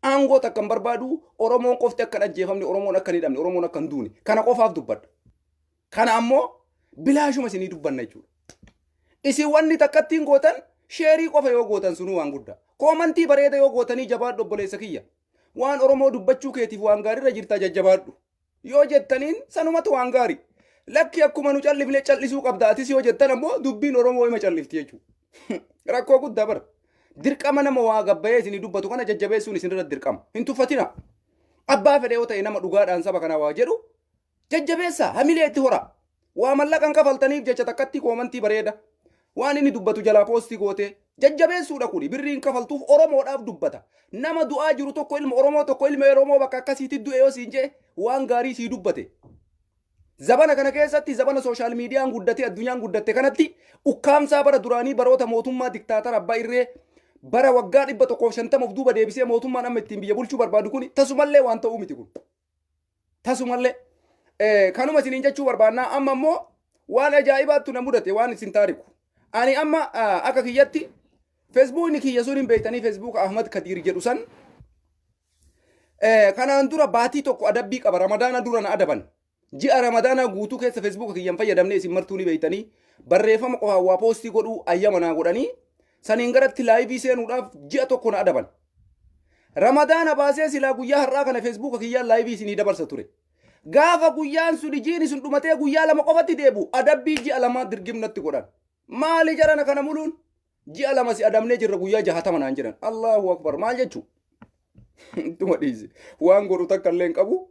Aangoo takkan barbaadu Oromoon qofti akka ajjeefamne Oromoon akka hidhamne Oromoon akka hin duune kana qofaaf dubbadha. Kana ammoo bilaashuma isinii dubbanna jechuudha. Isin wanni takkattiin gootan sheerii qofa yoo gootan sunuu waan guddaa. Koomantii bareeda yoo gootanii jabaadhu obboleessa kiyya. Waan Oromoo dubbachuu keetiif waan gaariirra jirtaa jajjabaadhu. Yoo jettaniin sanumatu waan gaarii. Lakki akkuma nu callifne callisuu qabda atis yoo jettan ammoo dubbiin Oromoo ima callifti jechuudha. Rakkoo guddaa bara. Dirqama nama waa gabbayee isinii dubbatu kana jajjabeessuun isinirra dirqama. Hin tuffatina. Abbaa fedhee yoo ta'e nama dhugaadhaan saba kana waa jedhu jajjabeessa hamilee itti hora. Waa mallaqan kafaltaniif jecha takkatti koomantii bareeda. Waan inni dubbatu jalaa poostii gootee jajjabeessuudha kuni birriin kafaltuuf Oromoodhaaf dubbata. Nama du'aa jiru tokko ilma Oromoo bakka akkasiitti du'e yoo siin jee waan gaarii sii dubbate. Zabana kana keessatti zabana sooshaal miidiyaan guddate addunyaan guddatte kanatti ukkaamsaa bara duraanii baroota mootummaa diktaatara abbaa irree bara waggaa 150 of duuba deebisee mootummaan amma ittiin biyya bulchuu barbaadu kun tasumallee waan ta'uu miti kun. Tasumallee kanuma isiniin jechuu barbaannaa amma immoo waan ajaa'ibaattu na mudate waan isin taariku. Ani amma akka kiyyatti Facebook kiyya sun hin beektanii Facebook Ahmad Kadir jedhu san kanaan dura baatii tokko adabbii qaba Ramadaana dura na adaban. Ji'a Ramadaana guutuu keessa Facebook kiyyan fayyadamne isin martuu ni beektanii barreeffama qofaa waa poostii godhuu ayyama naa godhanii saniin garatti laayivii seenuudhaaf ji'a tokko na adaban. Ramadaana baasee silaa guyyaa har'aa kana Facebook kiyyaan laayivii isinii dabarsa ture. Gaafa guyyaan sun jiini sun dhumatee guyyaa lama qofatti deebu adabbii ji'a lamaa dirgimnatti godhan. Maali jarana kana muluun ji'a lama si adamnee jirra guyyaa 60 naan jedhan. Allahu akbar maal jechuu? Tuma dhiise waan godhu takka illee hin qabu.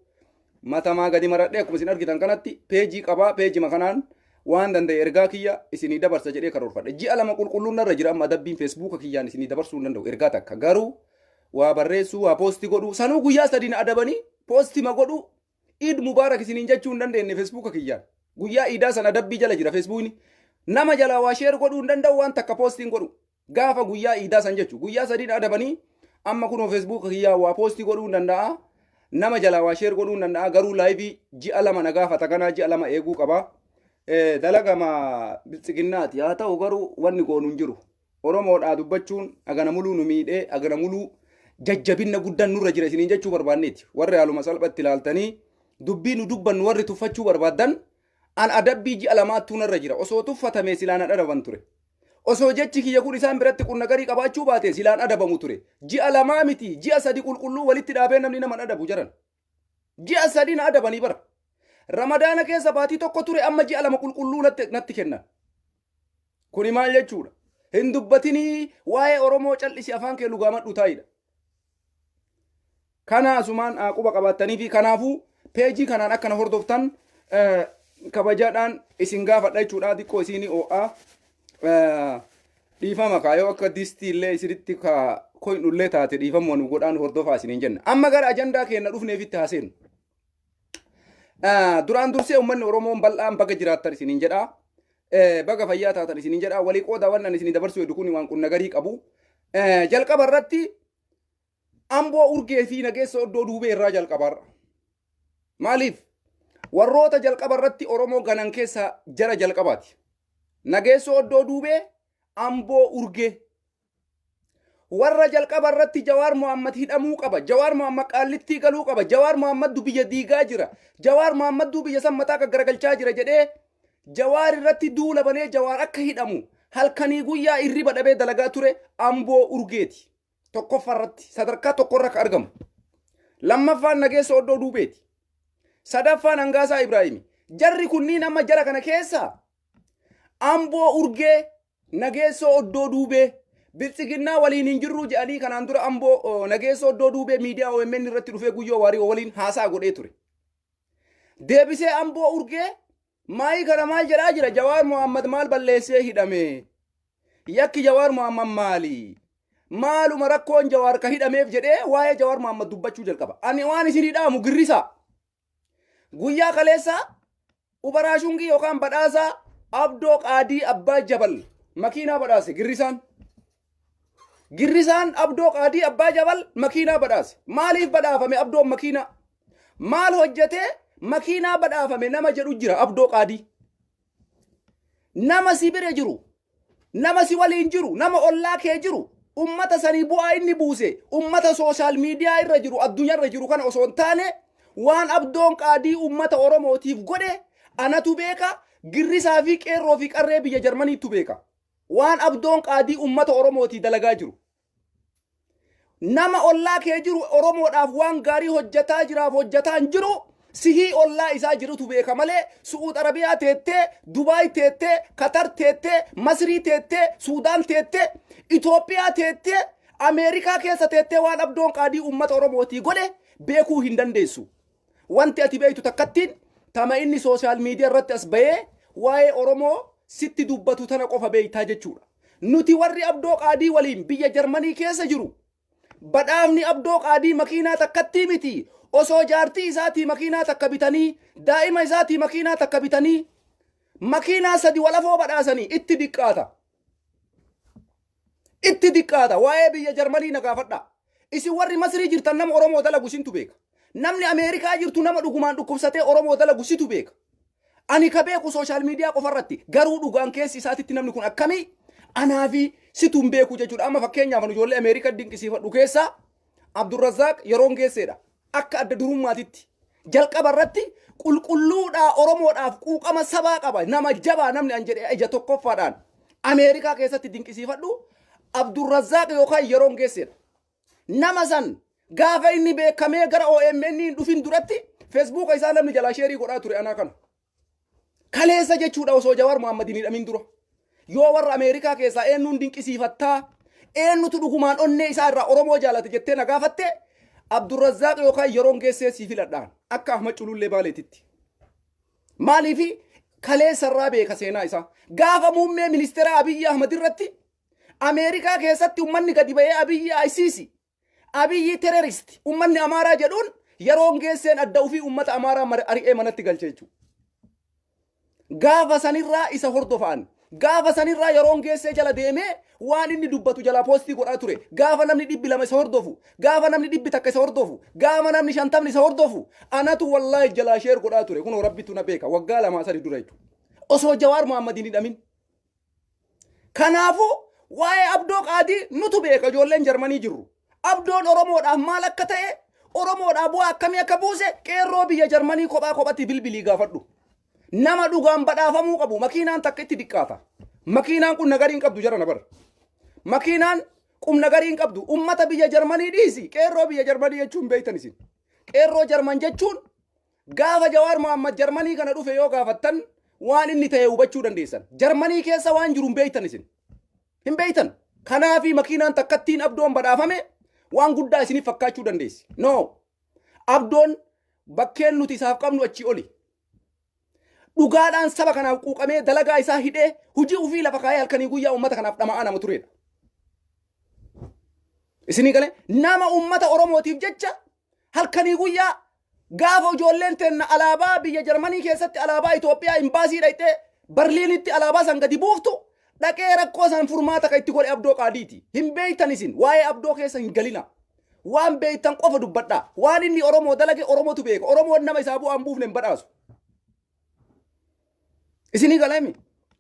Matamaa gadi maradhee akkuma isin argitan kanatti peejii qabaa peejima kanaan waan danda'e ergaa kiyya isinii dabarsa jedhee karoorfadhe. Ji'a lama qulqulluun narra jira amma adabbiin Facebook kiyyaan isinii dabarsuu hin danda'u ergaa takka garuu waa barreessuu waa poostii godhuu sanuu guyyaa sadii na adabanii poostima godhuu Eid Mubarak isiniin jechuu hin dandeenye Facebook kiyyaan guyyaa iidaa sana adabbii jala jira Facebook nama jala waa sheer godhuu hin danda'u waan takka poostiin godhu gaafa guyyaa iidaa san jechuu guyyaa sadii na adabanii amma kunoo Facebook kiyyaa waa poostii godhuu hin danda'a. Nama jala waa sheer godhuu hin danda'a garuu laayivii ji'a lama na gaafata kanaa ji'a lama eeguu qaba. Dalagama bilchiginnaati haa ta'u garuu wanni goonu hin jiru. Oromoodhaa dubbachuun agana muluu nu miidhee agana muluu jajjabinna guddan nurra jira isiniin jechuu barbaanneeti. Warri haaluma salphatti ilaaltanii dubbii nu dubbannu warri tuffachuu barbaaddan an adabbii ji'a lamaattuu narra jira osoo tuffatamee silaan adaban ture. Osoo jechi kiyya kun isaan biratti qunna garii qabaachuu baate silaan adabamu ture. Ji'a lamaa miti ji'a sadi qulqulluu walitti dhaabee namni nama adabu jiran. Ji'a sadi na adabanii bara. Ramadaana keessa baatii tokko ture amma ji'a lama qulqulluu natti kennan. Kuni maal jechuudha? Hin dubbatinii waa'ee Oromoo callisi afaan kee lugaamadhu taa'idha. Kana asumaan quba qabaatanii fi kanaafuu peejii kanaan akkana hordoftan kabajaadhaan isin gaafadha jechuudha xiqqoo isinii oo'aa. Dhiifama kaayoo akka distii illee isinitti koynu illee taate dhiifama nu godhaan hordofaa isiniin jenna. Amma gara ajandaa keenya dhufneefitti haaseenu. Duraan dursee uummanni Oromoon bal'aan baga jiraattan isiniin jedha. Baga fayyaa taatan isiniin jedha. Walii qooda waan isinii dabarsuu heddu kun waan qunna garii qabu. Jalqaba irratti Amboo urgee fi nageessa oddoo duubee irraa jalqabarra. Maaliif? Warroota jalqaba irratti Oromoo ganan keessa jara jalqabaati. Nageessa oddoo duubee Amboo urgee. Warra jalqaba irratti Jawaar Mohammad hidhamuu qaba. Jawaar Mohammad qaallittii galuu qaba. Jawaar Mohammad biyya diigaa jira. Jawaar Mohammad biyya sammataa akka garagalchaa jira jedhee Jawaar irratti duula banee Jawaar akka hidhamu halkanii guyyaa irriba dhabee dalagaa ture Amboo urgeeti. Tokkoffaarratti sadarkaa tokkorra akka argamu. Lammaffaan nageessa oddoo duubeeti. Sadaffaan Hangaasaa Ibraahimi. Jarri kunniin amma jara kana keessa Amboo urgee nageessa oddoo duubee bilchiginnaa waliin hin jirru jedhanii kanaan dura Amboo nageessa oddoo duubee miidiyaa OMN irratti dhufee guyyoo waarii waliin haasaa godhee ture. Deebisee Amboo urgee maayii kana maal jedhaa jira Jawaar Mohammad maal balleessee hidhame. Yakki Jawaar Mohammad maali? Maaluma rakkoon Jawaar ka hidhameef jedhee waa'ee Jawaar Mohammad dubbachuu jalqaba. Ani waan isin hidhaamu girrisaa. Guyyaa kaleessaa ubaraashungii yookaan badhaasaa Abdoo Qaadii Abbaa Jabal makiinaa badhaase girrisaan. Girrisaan Abdoo Qaadii Abbaa Jabal makiinaa badhaase. Maaliif badhaafame Abdoon makiinaa? Maal hojjetee makiinaa badhaafame nama jedhu jira Abdoo Qaadii. Nama si bira jiru, nama si waliin jiru, nama ollaa kee jiru ummata sanii bu'aa inni buuse ummata social media irra jiru addunyaa irra jiru kana osoo hin taane waan abdoon qaadii ummata oromootiif godhe anatu beeka girrisaa fi qeerroo fi qarree biyya Jarmaniitu beeka waan abdoon qaadii ummata oromootii dalagaa jiru nama ollaa kee jiru oromoodhaaf waan gaarii hojjataa jiraaf hojjataa hin jiru sihii ollaa isaa jirutu beeka malee Suud Arabiyaa teettee Dubaay teettee Qatar teettee Masrii teettee Suudaan teettee Itoophiyaa teettee Ameerikaa keessa teettee waan abdoon qaadii ummata oromootii godhe beekuu hin dandeessu wanti ati beektu takkattiin tama inni social media irratti as bahee waa'ee oromoo sitti dubbatu tana qofa beektaa jechuudha nuti warri abdoo qaadii waliin biyya Jarmanii keessa jiru badhaafni abdoo qaadii makiinaa takkattii miti osoo jaartii isaatii makiinaa takka bitanii daa'ima isaatii makiinaa takka bitanii makiinaa sadi walafoo badhaasanii itti diqqaata waa'ee biyya Jarmanii nagaafadha isin warri Masrii jirtan nama oromoo dalagu sintu beeka namni Ameerikaa jirtu nama dhugumaan dhukkubsatee oromoo dalagu situ beeka ani ka beeku social media qofarratti garuu dhugaan keessi isaatitti namni kun akkamii anaa fi situn beeku jechuudha amma fakkeenyaaf ijoollee Ameerikaa dinqisiifadhu keessa Abdurrazaaq yeroon geesseedha akka adda durummaatitti jalqaba irratti qulqulluudhaa oromoodhaaf quuqama sabaa qaba nama jabaa namni an jedhe ija tokkoffaadhaan Ameerikaa keessatti dinqisiifadhu Abdurrazaaq yookaan yeroon geesseedha nama san gaafa inni beekamee gara OMN dhufin duratti Facebook isaa namni jalaa sheerii godhaa ture anaa kana kaleessa jechuudha osoo Jawaar Muhammadin hidhamin dura yoo warra Ameerikaa keessaa eenyuun dinqisiifattaa eenyutu dhugumaan onnee isaa irraa oromoo jaalate jettee na gaafatte Abdurrazaaq yookaan yeroon geessee si filadhaan akka Ahmad Culullee Baaleetitti maaliifi kaleessa irraa beeka seenaa isaa gaafa muummee ministeera Abiyyi Ahmad irratti Ameerikaa keessatti ummanni gadi ba'ee Abiyyi ICC Abiyyi terrorist ummanni Amaaraa jedhuun yeroon geesseen adda ufii ummata Amaaraa ari'ee manatti galchee jechuudha gaafa sanirraa isa hordofaan gaafa sanirraa yeroon geessee jala deemee waan inni dubbatu jala poostii godhaa ture gaafa namni 200 isa hordofu gaafa namni 100 isa hordofu gaafa namni 50 isa hordofu anatu wallahi jala sheer godhaa ture kunoo rabbitu na beeka waggaa 2 dura jechuudha osoo Jawaar Muhammadin hidhamin kanaafu waa'ee abdoo qaadii nutu beeka ijoolleen Jarmanii jirru abdoon oromoodhaaf maal akka ta'e oromoodhaaf bu'aa akkamii akka buuse qeerroo biyya Jarmanii kophatti bilbilii gaafadhu nama dhugaan badhaafamuu qabu makiinaan takka itti diqqaata makiinaan kun nagariin qabdu jara na bar makiinaan kun nagariin qabdu ummata biyya Jarmanii dhiisi qeerroo biyya Jarmanii jechuun beektan isin qeerroo Jarman jechuun gaafa Jawaar Muhammad Jarmanii kana dhufe yoo gaafattan waan inni ta'e hubachuu dandeessan Jarmanii keessa waan jiru beektan isin hin beektan kanaafi makiinaan takkattiin abdoon badhaafame waan guddaa isiniif fakkaachuu dandeessi no abdoon bakkeen nuti isaaf qabnu achi oli dhugaadhaan saba kanaaf quuqamee dalagaa isaa hidhee hujii ufii lafa kaayee halkanii guyyaa ummata kanaaf dhama'aa nama tureedha isinii galee nama ummata oromootiif jecha halkanii guyyaa gaafa ijoolleen teenna alaabaa biyya Jarmanii keessatti alaabaa Itoophiyaa imbaasii dhayxee Berliinitti alaabaa san gadi buuftu dhaqee rakkoo san furmaata ka itti godhe abdoo qaadiiti hin beektan isin waa'ee abdoo keessa hin galina waan beektan qofa dubbadhaa waan inni oromoo dalage oromootu beeka oromoon nama isaa bu'aan buufne hin badhaasu isinii galeemi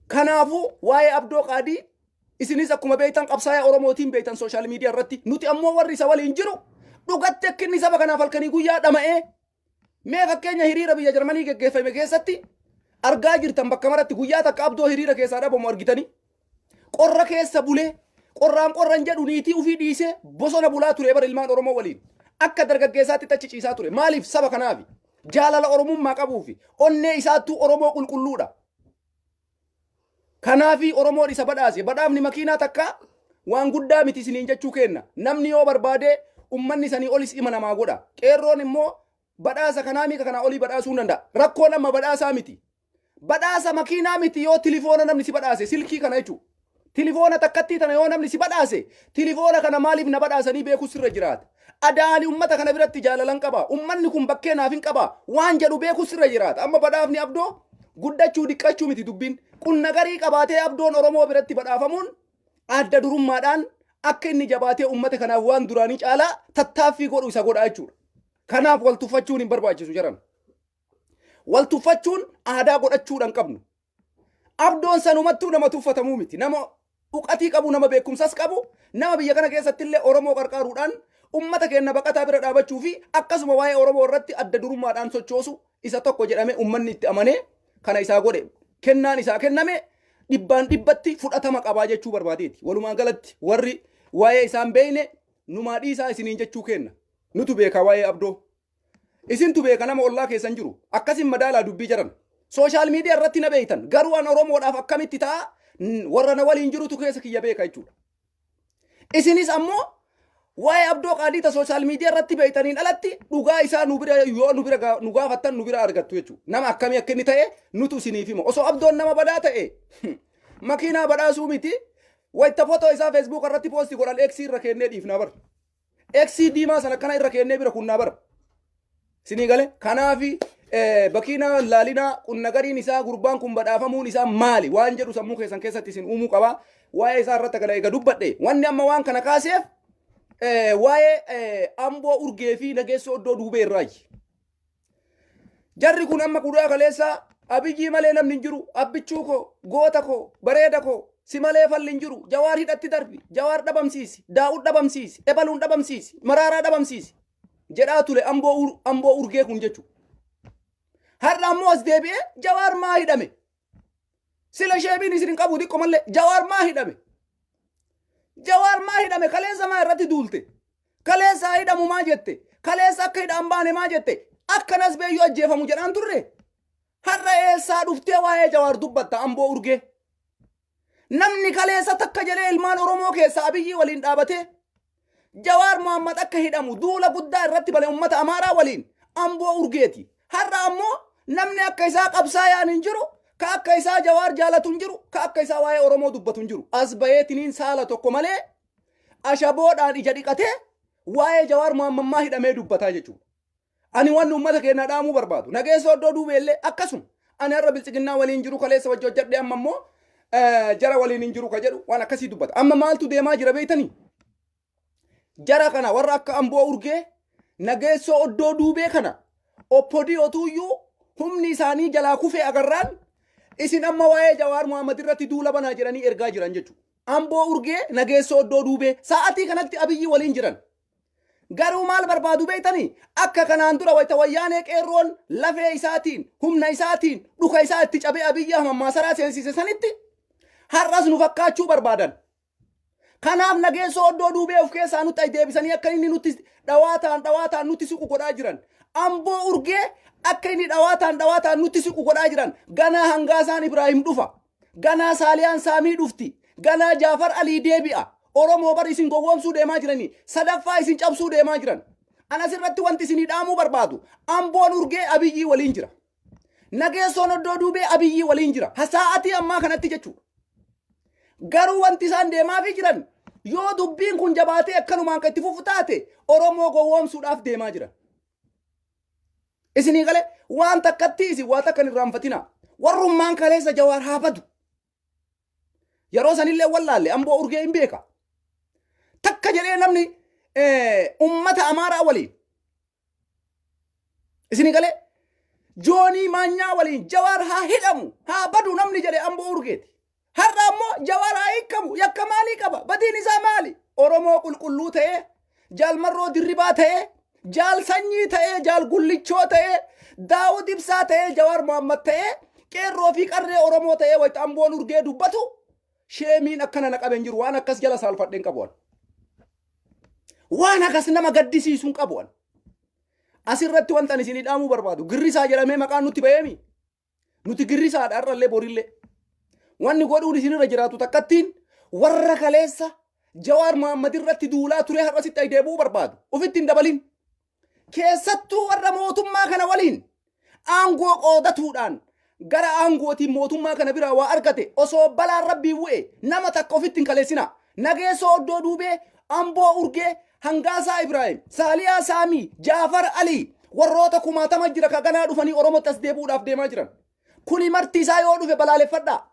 kanaafu waa'ee abdoo qaadii isinis akkuma beektan qabsaa'ee oromootiin beektan social media irratti nuti ammoo warri isa waliin jiru dhugatti akkinni saba kanaaf halkanii guyyaa dhama'ee mee fakkeenya hiriira biyya Jarmanii geggeeffame keessatti argaa jirtan bakka maratti guyyaa takka abdoo hiriira keessaa dhabamu argitanii qorra keessa bulee qorraan jedhu niitii ufii dhiisee bosona bulaa ture bara ilmaan oromoo waliin akka dargaggeessaatti tachi ciisaa ture maaliif saba kanaafi jaalala oromummaa qabuufi onnee isaattuu oromoo qulqulluudha kanaafi oromoon isa badhaase badhaafni makiinaa takka waan guddaa miti isiniin jechuu kenna namni yoo barbaade ummanni sanii olis ima namaa godha qeerroon immoo badhaasa kanaa mika kana olii badhaasuu danda'a rakkoo nama badhaasaa miti badhaasa makiinaa miti yoo tilifoona namni si badhaase silkii kana jechuudha tilifoona takkatti tana yoo namni si badhaase tilifoona kana maaliif na badhaasanii beeku sirra jiraata adaali ummata kana biratti jaalalan qaba ummanni kun bakkee naaf hin qaba waan jedhu beeku sirra jiraata amma badhaafni abdoo guddachuu diqqachuu miti dubbiin kun nagarii qabaatee abdoon oromoo biratti badhaafamuun adda durummaadhaan akka inni jabaatee ummata kanaaf waan duraanii caalaa tattaaffii godhu isa godha jechuudha kanaaf wal tuffachuun hin barbaachisu jaran wal tuffachuun aadaa godhachuudhaan qabnu abdoon sanumattuu nama tuffatamuu miti nama uqatii qabu nama beekumsas qabu nama biyya kana keessatti illee Oromoo qarqaaruudhaan ummata keenya baqataa bira dhaabachuu fi akkasuma waa'ee Oromoo irratti adda durummaadhaan sochoosu isa tokko jedhame ummanni itti amanee kana isaa godhe kennaan isaa kenname dhibbaan dhibbatti fudhatama qabaa jechuu barbaadeeti. Walumaa galatti warri waa'ee isaan beeyne numaadhii isaa isiniin jechuu kenna. Nutu beeka waa'ee Abdoo. Isintu beeka nama ollaa keessan jiru. Akkasin madaalaa dubbii jiran. Sooshaal miidiyaa irratti na beeytan. Garuu an Oromoodhaaf akkamitti ta'a warra na waliin jirutu keessa kiyya beeka jechuudha. Isinis ammoo waa'ee Abdoo qaaliita sooshaal miidiyaa irratti beeytaniin alatti dhugaa isaa nu bira yoo nu bira nu gaafattan nu bira argattu jechuudha. Nama akkamii akka inni ta'e nutu isiniif hima. Osoo Abdoon nama badaa ta'e makiinaa badhaasuu miti. Wayita footoo isaa Facebook irratti poosti godhan X irra kennee dhiifnaa bara. X diimaa sana kana irra kennee bira kunnaa bara. Sinii gale kanaafi bakiina laalinaa qunnagariin isaa gurbaan kun badhaafamuun isaa maali waan jedhu sammuu keessan keessatti isin uumuu qaba. Waa'ee isaa irratti gala eega dubbadhe. Wanni amma waan kana kaaseef waa'ee Amboo urgee fi nageessoo oddoo duubee irraayi. Jarri kun amma kudaa kaleessa Abiyyi malee namni hin jiru. Abbichuu koo, goota koo, bareeda koo, si malee falli hin jiru. Jawaar hidhatti darbi. Jawaar dhabamsiisi. Daa'ud dhabamsiisi. Ebaluun dhabamsiisi. Maraaraa dhabamsiisi. Jedhaa ture Amboo urgee kun jechuudha. Har'a ammoo as deebi'ee Jawaar maa hidhame? Sila sheebiin isin qabu xiqqoo malee Jawaar maa hidhame? Jawaar maa hidhame? Kaleessa maa irratti duulte? Kaleessa hidhamu maa jette? Kaleessa akka hidhaan baane maa jette? Akkanas beeyyuu ajjeefamu jedhaan turre. Har'a eessaa dhuftee waa'ee Jawaar dubbatta Amboo urgee. Namni kaleessa takka jedhee ilmaan Oromoo keessa Abiyyi waliin dhaabatee Jawaar Muhammad akka hidhamu duula guddaa irratti bale ummata Amaaraa waliin Amboo urgeeti. Har'a ammoo namni akka isaa qabsaayaan hin jiru, ka akka isaa Jawaar jaalatu hin jiru, ka akka isaa waa'ee Oromoo dubbatu hin jiru. As bayeetiniin saala tokko malee ashaboodhaan ija dhiqatee waa'ee Jawaar Muhammad maa hidhamee dubbataa jechuudha. Ani waan ummata keenya dhaamuu barbaadu. Nageessoo oddoo duubeellee akkasuma. Ani har'a bilchiginnaa waliin jiru kaleessa wajji hojjedhe amma ammoo jara waliin hin jiru ka jedhu waan akkasii dubbata. Amma maaltu deemaa jira beeytanii? Jara kana warra akka Amboo urgee nageessoo oddoo duubee kana oppodii otuuyyuu humni isaanii jalaa kufee agarraan isin amma waa'ee Jawaar Muhammad irratti duula banaa jedhanii ergaa jiran jechuudha. Amboo urgee nageessoo oddoo duubee sa'aatii kanatti Abiyyi waliin jiran. Garuu maal barbaadu beeytanii? Akka kanaan dura wayita wayyaanee qeerroon lafee isaatiin humna isaatiin dhuka isaa itti cabee Abiyyi maasaraa seensise sanitti har'as nu fakkaachuu barbaadan. Kanaaf nageessoo oddoo duubee of keessaa nutti deebisanii akka inni nutti dhawaataan nutti siqu godhaa jiran. Amboo urgee akka inni dhawaataan nutti siqu godhaa jiran. Ganaa Hangaasaan Ibraahim dhufa. Ganaa Saaliyaan Saamii dhufti. Ganaa Jaafar Alii deebi'a. Oromoo bar isin gowwoomsuu deemaa jiranii. Sadaffaa isin cabsuu deemaa jiran. Anas irratti wanti isinii dhaamuu barbaadu. Amboon urgee Abiyyi waliin jira. Nageessoon oddoo duubee Abiyyi waliin jira. Hasaa'atii ammaa kanatti jechuudha. Garuu wanti isaan deemaafi jiran yoo dubbiin kun jabaatee akkanumaan kan itti fufu taate Oromoo gowwoomsuudhaaf deemaa jiran. Isinii galee waan takkatti isin waa takkan irraanfatina. Warrummaan kaleessa Jawaar haa badu. Yeroo sanillee wallaalle Amboo urgee hin beeka. Takka jedhee namni ummata Amaaraa waliin. Isinii galee Joonii Maanyaa waliin Jawaar haa hidhamu haa badu namni jedhee Amboo urgeeti. Har'a ammoo Jawaar haa hiikamu yakka maalii qaba? Badiin isaa maali? Oromoo qulqulluu ta'ee, jaal marroo dirribaa ta'ee, jaal sanyii ta'ee, jaal gullichoo ta'ee, Daawud Ibsaa ta'ee, Jawaar Muhammad ta'ee, qeerroo fi qarree Oromoo ta'ee wayita Amboon urgee dubbatu sheemiin akkana na qaben jiru waan akkas jala saalfadheen qabu'an. Waan akkas nama gaddisiisuun qabu'an. Asirratti wanta isinii dhaamuu barbaadu. Girrisaa jedhamee maqaan nutti baheemi. Nuti girrisaadha har'allee borillee. Wanni godhuun isinirra jiraatu takkattiin warra kaleessa Jawaar Muhammad irratti duulaa ture har'asitti ay deebuu barbaadu. Ufitti hin dabalin. Keessattuu warra mootummaa kana waliin aangoo qoodatuudhaan gara aangootiin mootummaa kana biraa waa argate osoo balaan rabbii bu'e nama takka ofitti hin kaleessina. Nageessoo oddoo duubee Amboo urgee Hangaasaa Ibraahim Saaliyaa Saamii Jaafar Alii warroota kumaatama jira ka ganaa dhufanii Oromootti as deebuudhaaf deemaa jiran. Kuni marti isaa yoo dhufe balaaleffadhaa.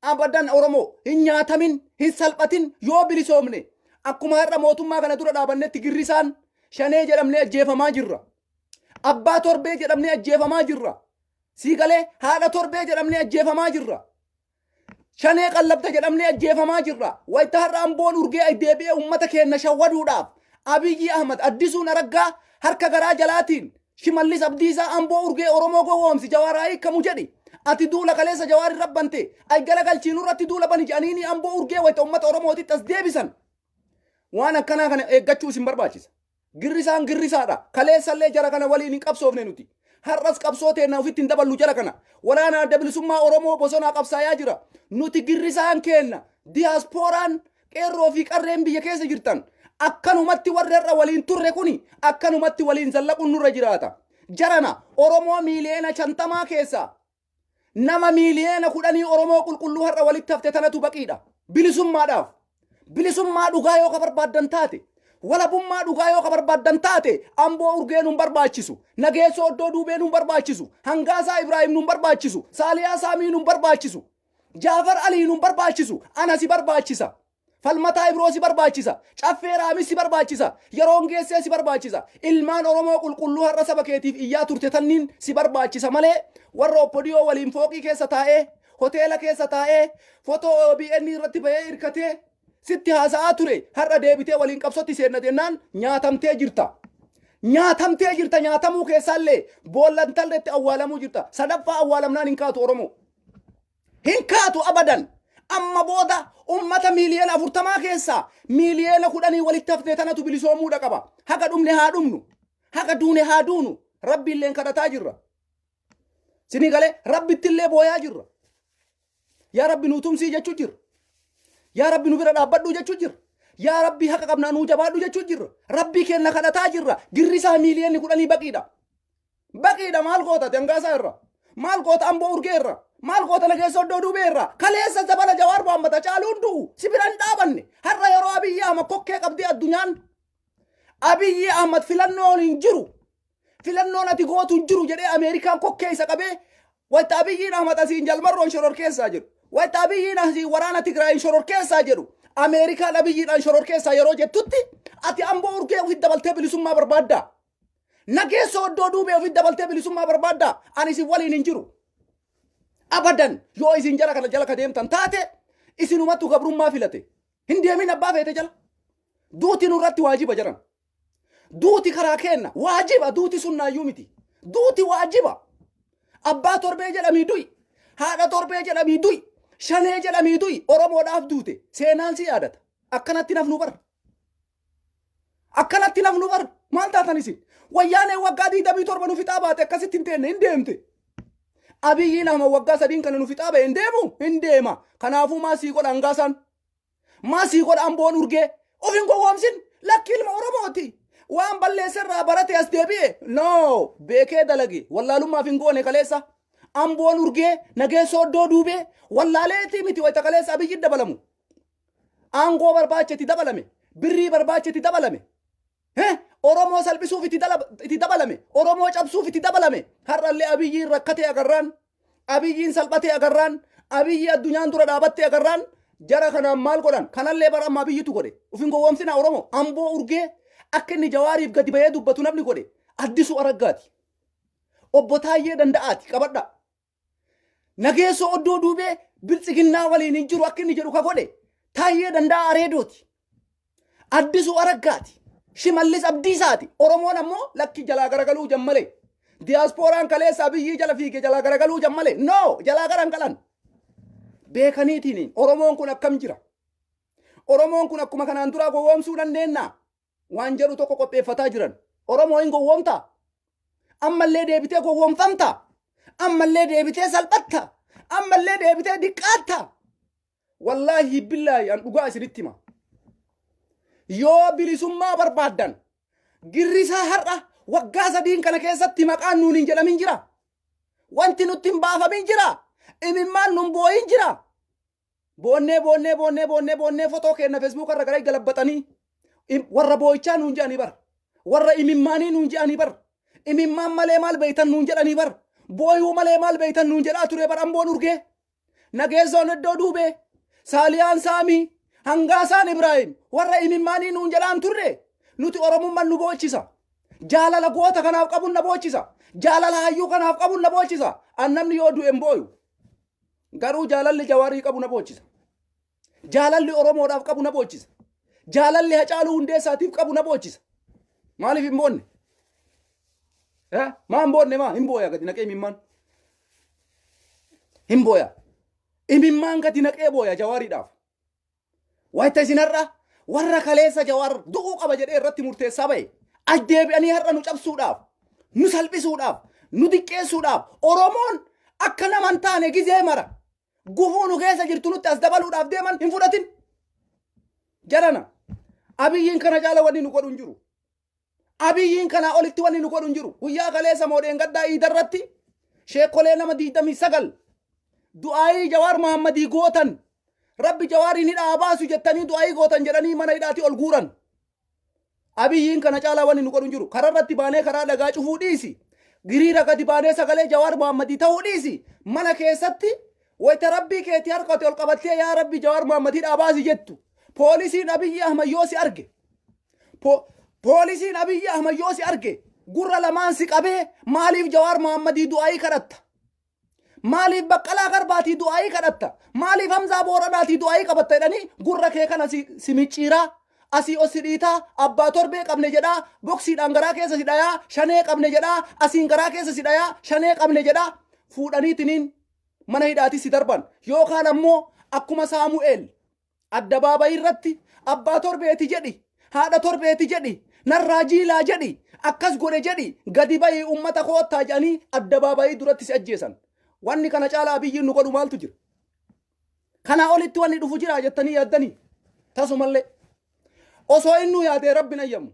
Abadan Oromoo hin nyaatamin hin salphatin yoo bilisoomne akkuma har'a mootummaa kana dura dhaabannetti girrisaan shanee jedhamnee ajjeefamaa jirra. Abbaa torbee jedhamnee ajjeefamaa jirra. Siigalee haadha torbee jedhamnee ajjeefamaa jirra. shanee qallabta jedhamnee ajjeefamaa jirra wayita har'a amboon urgee ay deebi'ee ummata keenya shawwaduudhaaf Abiyyi Ahmad addisuun araggaa harka garaa jalaatiin shimallis abdiisaa amboo urgee oromoo gowwoomsi jawaaraa kamu jedhi ati duula kaleessa jawaari rabbante ay gala galchiinuu irratti duula bani jedhaniini amboo urgee wayita ummata oromootitti as deebisan waan akkanaa kana eeggachuu isin barbaachisa girrisaan girrisaadha kaleessallee jara kana waliin hin qabsoofne nuti har'as qabsoo teenna ofitti hin daballu jara kana waraana adda bilisummaa oromoo bosonaa qabsaayaa jira nuti girrisaan keenna diyaaspooraan qeerroo fi qarreen biyya keessa jirtan akkanumatti warri har'a waliin turre kuni akkanumatti waliin zallaquun nurra jiraata jarana oromoo miiliyeena 50 keessa nama miiliyeena 10 oromoo qulqulluu har'a walitti hafte tanatu baqiidha bilisummaadhaaf bilisummaa dhugaa yoo ka barbaaddan taate walabummaa dhugaa yoo ka barbaaddan taate amboo urgee nun barbaachisu nageessoo oddoo duubee nun barbaachisu hangaasaa ibraahim nun barbaachisu saaliyaa saamii nun barbaachisu jaafar alii nun barbaachisu ana si barbaachisa falmataa ibroo si barbaachisa caffee raamis si barbaachisa yeroon geessee si barbaachisa ilmaan oromoo qulqulluu har'a saba keetiif iyyaa turte tanniin si barbaachisa malee warra oppodiyoo waliin fooqii keessa taa'ee hoteela keessa taa'ee fotoo OBN irratti bahee hirkatee sitti haasa'aa ture har'a deebitee waliin qabsotti seenna jennaan nyaatamtee jirta nyaatamuu keessaallee boollantalleetti awwaalamuu jirta sadaffaa awwaalamnaan hin kaatu oromoo hin kaatu abadan amma booda ummata miiliyeena 40 keessa miiliyeena 10 walitti haftee tanatu bilisoomuudha qaba haga dhumne haa dhumnu haga duune haa duunu rabbiilleen kadhataa jirra sini galee rabbittillee booyaa jirra yaa rabbi nu tumsii jechuu jirra yaa rabbi nu bira dhaabbadhu jechuu jirra yaa rabbi haqa qabnaa nuu jabaadhu jechuu jirra rabbii keenya kadhataa jirra girrisaa miiliyeenni 10 baqiidha maal goota dangaasaa irra maal goota amboo urgee irra maal goota nageessa oddoo duubee irra kaleessa zabana jawaar baammata caaluun du'u si biran dhaabanne har'a yeroo Abiyyi Ahmad kokkee qabdii addunyaan Abiyyi Ahmad filannoon hin jiru filannoon ati gootu hin jiru jedhee Ameerikaan kokkee isa qabee wayita Abiyyi Ahmad asiin jalmarroon shoror keessaa jiru wayita Abiyyi asiin waraana Tigraay shoror keessaa jedhu Ameerikaan Abiyyiidhaan shoror keessaa yeroo jettutti ati amboo urgee ofitti dabaltee bilisummaa barbaadda nageessa oddoo duubee ofitti dabaltee bilisummaa barbaadda ani isin waliin hin jiru abadan yoo isin jara kana jala ka deemtan taate isinumattu gabrummaa filate hin deemin abbaa feete jala duuti nurratti waajiba jaran duuti karaa kenna waajiba duuti sunnaayyuu miti duuti waajiba abbaa torbee jedhamii du'i haadha torbee jedhamii du'i shanee jedhamii du'i oromoodhaaf duute seenaan si yaadata akkanatti nafnu bar maal taatan isin wayyaanee waggaa 27 nu fixaa baate akkasitti hin teenne hin deemte Abiyyi Ahmad waggaa 3 kana nu fixaa ba'e hin deema kanaafuu maasii godha hangaasaan maasii godha amboon urgee of hin gowwoomsin lakki ilma oromooti waan balleesserraa barate as deebi'e no beekee dalage wallaalummaaf hin goone kaleessa amboon urgee nageessa oddoo duubee wallaaleetii miti wayita kaleessa Abiyyi dabalamu aangoo barbaachetti dabalame birrii barbaachetti dabalame oromoo salphisuuf itti dabalame oromoo cabsuuf itti dabalame har'allee Abiyyiin rakkatee agarraan Abiyyiin salphatee agarraan Abiyyi addunyaan dura dhaabattee agarraan jara kanaan maal godhan kanallee bara amma Abiyyitu godhe ufin gowwoomsina oromoo amboo urgee akka inni jawaariif gadi bahee dubbatu namni godhe Addisuu Araggaati obbo Taayyee Danda'aati qabadha nageessoo oddoo duubee biltsiginnaa waliin hin jiru akka inni jedhu ka godhe Taayyee Danda'aa Areedooti Addisuu Araggaati shimallis abdiisaati oromoon ammoo lakki jalaa garagaluu jammale diyaaspooraan kaleessa Abiyyi jala fiige jalaa garagaluu jammale no jalaa garan qalan beekaniitiin oromoon kun akkam jira oromoon kun akkuma kanaan duraa gowwoomsuu dandeenya waan jedhu tokko qopheeffataa jiran oromoo hin gowwoomta ammallee deebitee gowwoomfamta ammallee deebitee salphatta ammallee deebitee diqqaatta wallaahi billaahi an dhugaa isinitti hima yoo bilisummaa barbaaddan girrisaa har'a waggaa 3 kana keessatti maqaan nuun hin jedhamin jira wanti nutti hin baafamin jira imimmaan nun booyin jira boonnee fotoo kenna Facebook irra gara galabbatanii warra booyichaa nuun jedhanii bar warra imimmaanii nuun jedhanii bar imimmaan malee maal beeytan nuun jedhanii bar booyuu malee maal beeytan nuun jedhaa ture bar amboon urgee nageessoon iddoo duubee saaliyaan saamii hangaasaan Ibraahim warra imimmaanii nuun jedhaan turre nuti oromummaan nu boochisa jaalala goota kanaaf qabuun na boochisa jaalala hayyuu kanaaf qabuun na boochisa an namni yoo du'e hin booyu garuu jaalalli jawaarii qabu na bochisa. Jaalalli Oromoodhaaf qabu na bochisa. Jaalalli Hacaaluu Hundeessaatiif qabu na bochisa. Maaliif hin boonne? Maa hin boonne maa hin booya gadi naqee imimmaan. Hin booya. Imimmaan gadi naqee booya jawaariidhaaf. Wayita isin har'a warra kaleessa jawaar du'uu qaba jedhee irratti murteessaa ba'e. Addeebi'anii har'a nu cabsuudhaaf, nu salphisuudhaaf, nu diqqeessuudhaaf Oromoon akka nama hin taane gizee mara gufuu nu keessa jirtu nutti as dabaluudhaaf deeman hin fudhatin. Jarana Abiyyiin kana caala wanni nu godhu hin jiru. Abiyyiin kana olitti wanni nu godhu hin jiru. Guyyaa kaleessa moodeen gaddaa iidarratti sheekolee nama 29 du'aayii Jawaar Mahammadii gootan Rabbi Jawaarii ni dhaabaasu jettanii du'aayii gootan jedhanii mana hidhaatti ol guuran. Abiyyiin kana caala wanni nu godhu hin jiru. Kararratti baanee karaa dhagaa cufuu dhiisi. Giriira gadi baanee sagalee Jawaar Mahammadii ta'uu dhiisi. Mana keessatti wayita Rabbii keetii harkatti ol qabattee yaa Rabbi Jawaar Mahammadii dhaabaasi jettu. Poolisiin Abiyyi Ahmad yoo si arge. Poolisiin Abiyyi Ahmad yoo si arge. Gurra lamaan si qabee maaliif Jawaar Mahammadii du'aayii kadhatta? Maaliif Baqqalaa Garbaatii du'aayii kadhatta? Maaliif Hamzaa Booranaatii du'aayii qabatta jedhanii gurra kee kana si micciiraa? Asii osi dhiitaa abbaa torbee qabne jedhaa boksiidhaan garaa keessa si dhayaa shanee qabne jedhaa asiin garaa keessa si dhayaa shanee qabne jedhaa fuudhaniitiniin mana hidhaatti si darban yookaan ammoo akkuma Saamu'eel addabaabayii irratti abbaa torbeeti jedhi haadha torbeeti jedhi narraa jiilaa jedhi akkas godhe jedhi gadi bayii ummata koottaa jedhanii addabaabayii duratti si ajjeesan. Wanni kana caalaa Abiyyiin nu godhu maaltu jira? Kana olitti wanni dhufu jira jettanii yaaddanii tasumallee. Osoo inni yaade Rabbiin ayyamu.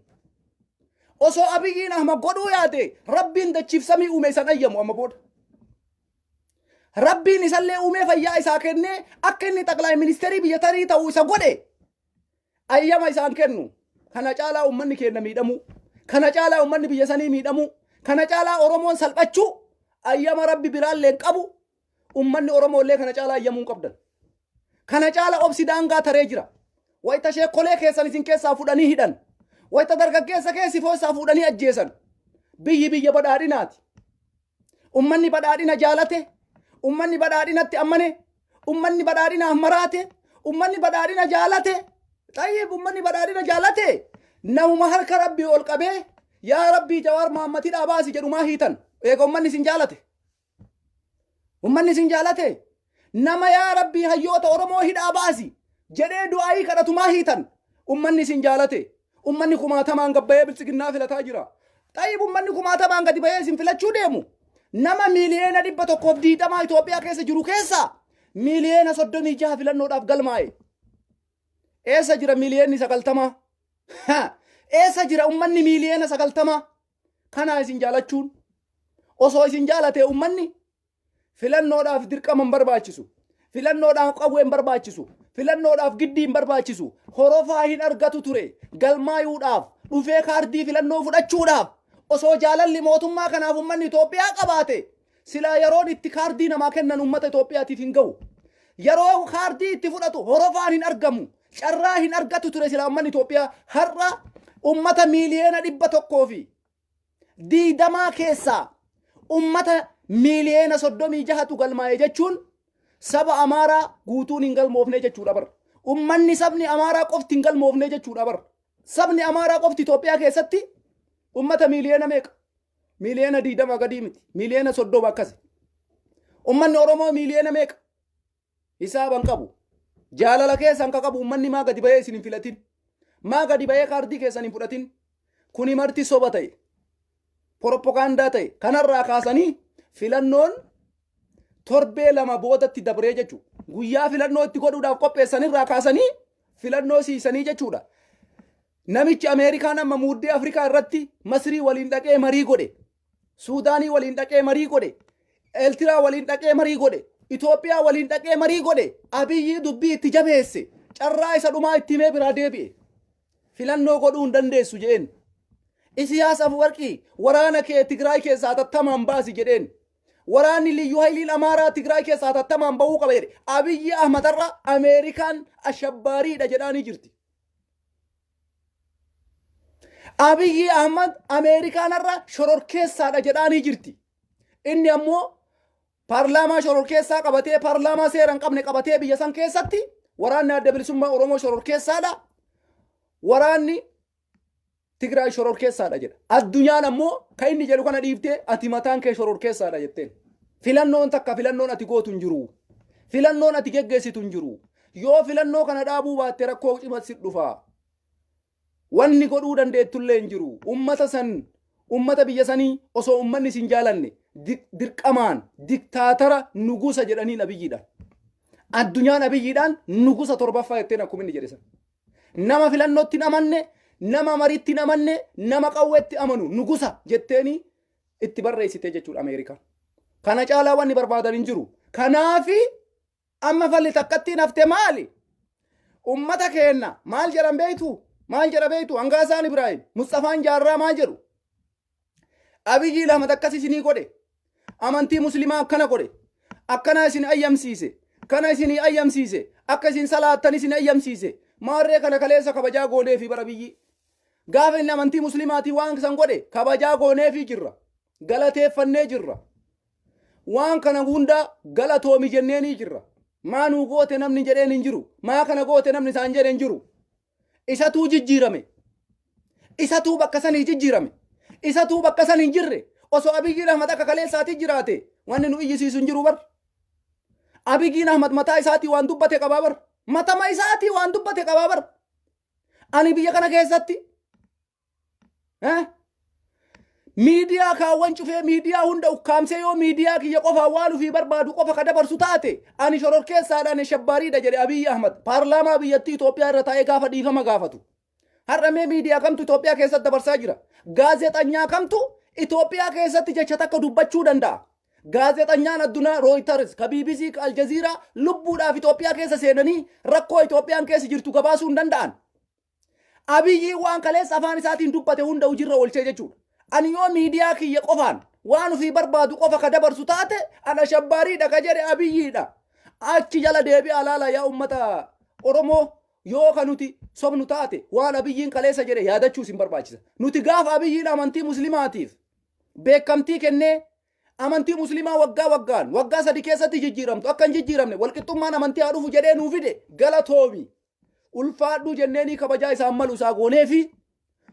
Osoo Abiyyiin Ahmad godhuu yaade Rabbiin dachiif samii uume isan ayyamu amma booda. Rabbiin isallee uumee fayyaa isaa kennee akka inni xaqlaay ministeerii biyya tarii ta'uu isa godhe ayyama isaan kennu. Kana caalaa uummanni keenya miidhamu. Kana caalaa uummanni biyya sanii miidhamu. Kana caalaa Oromoon salphachuu ayyama Rabbi biraallee qabu. Uummanni Oromoollee kana caalaa ayyamuu qabdan. Kana caalaa obsi daangaa taree jira. Wayita sheekolee keessan isin keessaa fudhanii hidhan. Wayita dargaggeessa keessi foossaa fudhanii ajjeesan. Biyyi biyya badhaadhinaati. Ummanni badhaadhina jaalate. Ummanni badhaadhinatti ammane. Ummanni badhaadhinaaf maraate. Ummanni badhaadhina jaalate. Xayyeef ummanni badhaadhina jaalate. Namuma harka Rabbii ol qabee yaa Rabbii Jawaar Mahammadii dhaabaasi jedhumaa hiitan. Eega ummanni isin jaalate. Ummanni isin jaalate. Nama yaa Rabbii hayyoota Oromoo hidhaa baasi. Jedhee du'aayii kadhatumaa hiitan ummanni isin jaalate ummanni kumaatamaan gabbayee bilchiginnaa filataa jira. Xayyib ummanni kumaatamaan gadi bayee isin filachuu deemu nama miiliyeena 120 Itoophiyaa keessa jiru keessa miiliyeena 36 filannoodhaaf galmaa'e. Eessa jira miiliyeenni 90? Eessa jira ummanni miiliyeena 90? Kana isin jaalachuun osoo isin jaalate ummanni filannoodhaaf dirqama hin barbaachisu. Filannoodhaaf qawwee hin barbaachisu. Filannoodhaaf giddii hin barbaachisu. Horofaa hin argatu ture. Galmaayuudhaaf dhufee kaardii filannoo fudhachuudhaaf osoo jaalalli mootummaa kanaaf ummanni Itoophiyaa qabaate silaa yeroon itti kaardii namaa kennan ummata Itoophiyaatiif hin ga'u. Yeroo kaardii itti fudhatu horofaan hin argamu. Carraa hin argatu ture silaa ummanni Itoophiyaa har'a ummata miiliyeena 120 keessaa ummata miiliyeena 36tu galmaa'e jechuun saba Amaaraa guutuun hin galmoofne jechuudha bar. Ummanni sabni Amaaraa qofti hin galmoofne jechuudha bar. Sabni Amaaraa qofti Itoophiyaa keessatti ummata miiliyeena meeqa? Miiliyeena 20 gadi miti. Miiliyeena 30 akkasi. Ummanni Oromoo miiliyeena meeqa? Hisaaban qabu. Jaalala keessan ka qabu ummanni maa gadi bayee isin hin filatin. Maa gadi bayee kaardii keessan hin fudhatin. Kuni marti soba ta'e. Propagaandaa ta'e. Kanarraa kaasanii filannoon torbee lama boodatti dabree jechuudha. Guyyaa filannoo itti godhuudhaaf qopheessanirraa kaasanii filannoo siisanii jechuudha. Namichi Ameerikaan amma muuddee Afrikaa irratti Masrii waliin dhaqee marii godhe. Suudaanii waliin dhaqee marii godhe. Eertiraa waliin dhaqee marii godhe. Itoophiyaa waliin dhaqee marii godhe. Abiyyi dubbii itti jabeesse. Carraa isa dhumaa itti himee biraa deebi'e. Filannoo godhuu hin dandeessu jedheen. Isiyaas Afwerqii waraana kee Tigraay keessaa hatattamaan baasi jedheen. Waraanni liyyuu hayliin Amaaraa Tigraay keessaa hatattamaan bahuu qaba jedhe. Abiyyi Ahmadarra Ameerikaan ashabbaariidha jedhaanii jirti. Abiyyi Ahmad Ameerikaanarra shororkeessaadha jedhaanii jirti. Inni ammoo paarlaamaa shororkeessaa qabatee paarlaamaa seeraan qabne qabatee biyya san keessatti waraanni adda bilisummaa Oromoo shororkeessaadha. Waraanni Tigraay shororkeessaadha jedha. Addunyaan ammoo kan inni jedhu kana dhiiftee ati mataan kee shororkeessaadha jetteen. Filannoon takka filannoon ati gootu hin jiru. Filannoon ati geggeessitu hin jiru. Yoo filannoo kana dhaabuu baatte rakkoo cimatti dhufa. Wanni godhuu dandeettullee hin jiru. Ummata biyya sanii osoo ummanni sin jaalanne dirqamaan diktaatara nugusa jedhanii abiyyiidhaan. Addunyaan abiyyiidhaan nugusa torbaffaa jetteen akkuma inni jedhe san. Nama filannootti amanne, nama mariitti amanne, nama qawweetti amanu nugusa jetteeni itti barreessite jechuudha Ameerikaan. Kana caalaa wanni barbaadan hin jiru. Kanaafi amma falli takkatti nafte maali? Ummata keenna maal jedhan beeytu? Maal jedha beeytu? Hangaasaan Ibraahim, Mustafaan Jaarraa maal jedhu? Abiyyi Ahmad akkas isinii godhe. Amantii muslimaa akkana godhe. Akkana isin ayyamsiise. Kana isin ayyamsiise. Akka isin salaattan isin ayyamsiise. Maarree kana kaleessa kabajaa goonee fi bara biyyi. Gaafa inni amantii muslimaatii waan san godhe kabajaa goonee fi jirra. Galateeffannee jirra. Waan kana hunda galatoomi jenneenii jirra. Maa nuu goote namni jedheen hin jiru. Maa kana goote namni isaan jedheen hin jiru. Isatuu jijjiirame. Isatuu bakka sanii jijjiirame. Isatuu bakka san hin jirre. Osoo Abiyyiin Ahmad akka kaleessaati jiraate wanni nu iyyisiisu hin jiru bar. Abiyyiin Ahmad mataa isaatii waan dubbate qabaa bar. Matama isaatii waan dubbate qabaa bar. Ani biyya kana keessatti miidiyaa kaawwan cufee miidiyaa hunda ukkaamsee yoo miidiyaa kiyya qofa waan fi barbaadu qofa ka dabarsu taate ani shororkeessaadhaan shabbaariidha jedhe Abiyyi Ahmad paarlaamaa biyyattii Itoophiyaa irra taa'ee gaafa dhiifama gaafatu. Har'amee miidiyaa kamtu Itoophiyaa keessatti dabarsaa jira. Gaazexanyaa kamtu Itoophiyaa keessatti jecha takka dubbachuu danda'a. Gaazexanyaan addunyaa Reuters, ka BBC, ka Aljazeera lubbuudhaaf Itoophiyaa keessa seenanii rakkoo Itoophiyaan keessa jirtu gabaasuu hin danda'an. Abiyyi waan kaleessa afaan isaatiin dubbate hunda hojirra oolchee jechuudha. Ani yoo miidiyaa kiyya qofaan waan ofii barbaadu qofa ka dabarsu taate ana shabbaariidha ka jedhe Abiyyiidha. Achi jala deebi'aa laala yaa ummata Oromoo yoo ka nuti sobnu taate waan Abiyyiin kaleessa jedhe yaadachuus hin barbaachisa. Nuti gaafa Abiyyiin amantii muslimaatiif beekamtii kennee amantii muslimaa waggaa sadi keessatti jijjiiramtu akka hin jijjiiramne walqixxummaan amantii haa dhufu jedhee nuu fide galatoomi. Ulfaadhuu jenneenii kabajaa isaan malu isaa goonee fi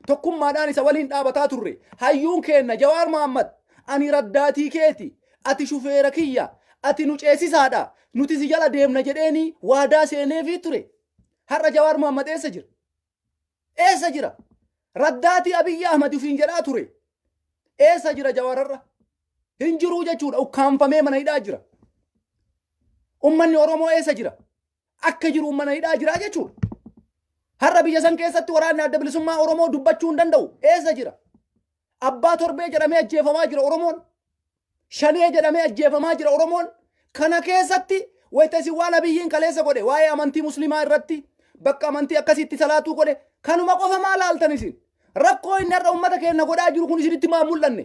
tokkummaadhaan isa waliin dhaabataa turre. Hayyuun keenna Jawaar Mohammad ani raddaatii keeti, ati shufeera kiyya, ati nu ceesisaadha, nuti si jala deemna jedheenii waadaa seeneefii ture. Har'a Jawaar Mohammad eessa jira? Eessa jira? Raddaatii Abiyyi Ahmad ufiin jedhaa ture. Eessa jira Jawaararra? Hin jiruu jechuudha. Ukkaanfamee mana hidhaa jira. Ummanni Oromoo eessa jira? Akka jiru mana hidhaa jira jechuudha. Har'a biyya san keessatti waraanni adda bilisummaa Oromoo dubbachuu hin danda'u. Eessa jira? Abbaa torbee jedhamee ajjeefamaa jira Oromoon. Shanee jedhamee ajjeefamaa jira Oromoon. Kana keessatti wayita isin waan Abiyyiin kaleessa godhe waa'ee amantii muslimaa irratti bakka amantii akkasitti salaatuu godhe kanuma qofa maal laaltan isin? Rakkoo inni har'a uummata keenya godhaa jiru kun isinitti maa mul'anne?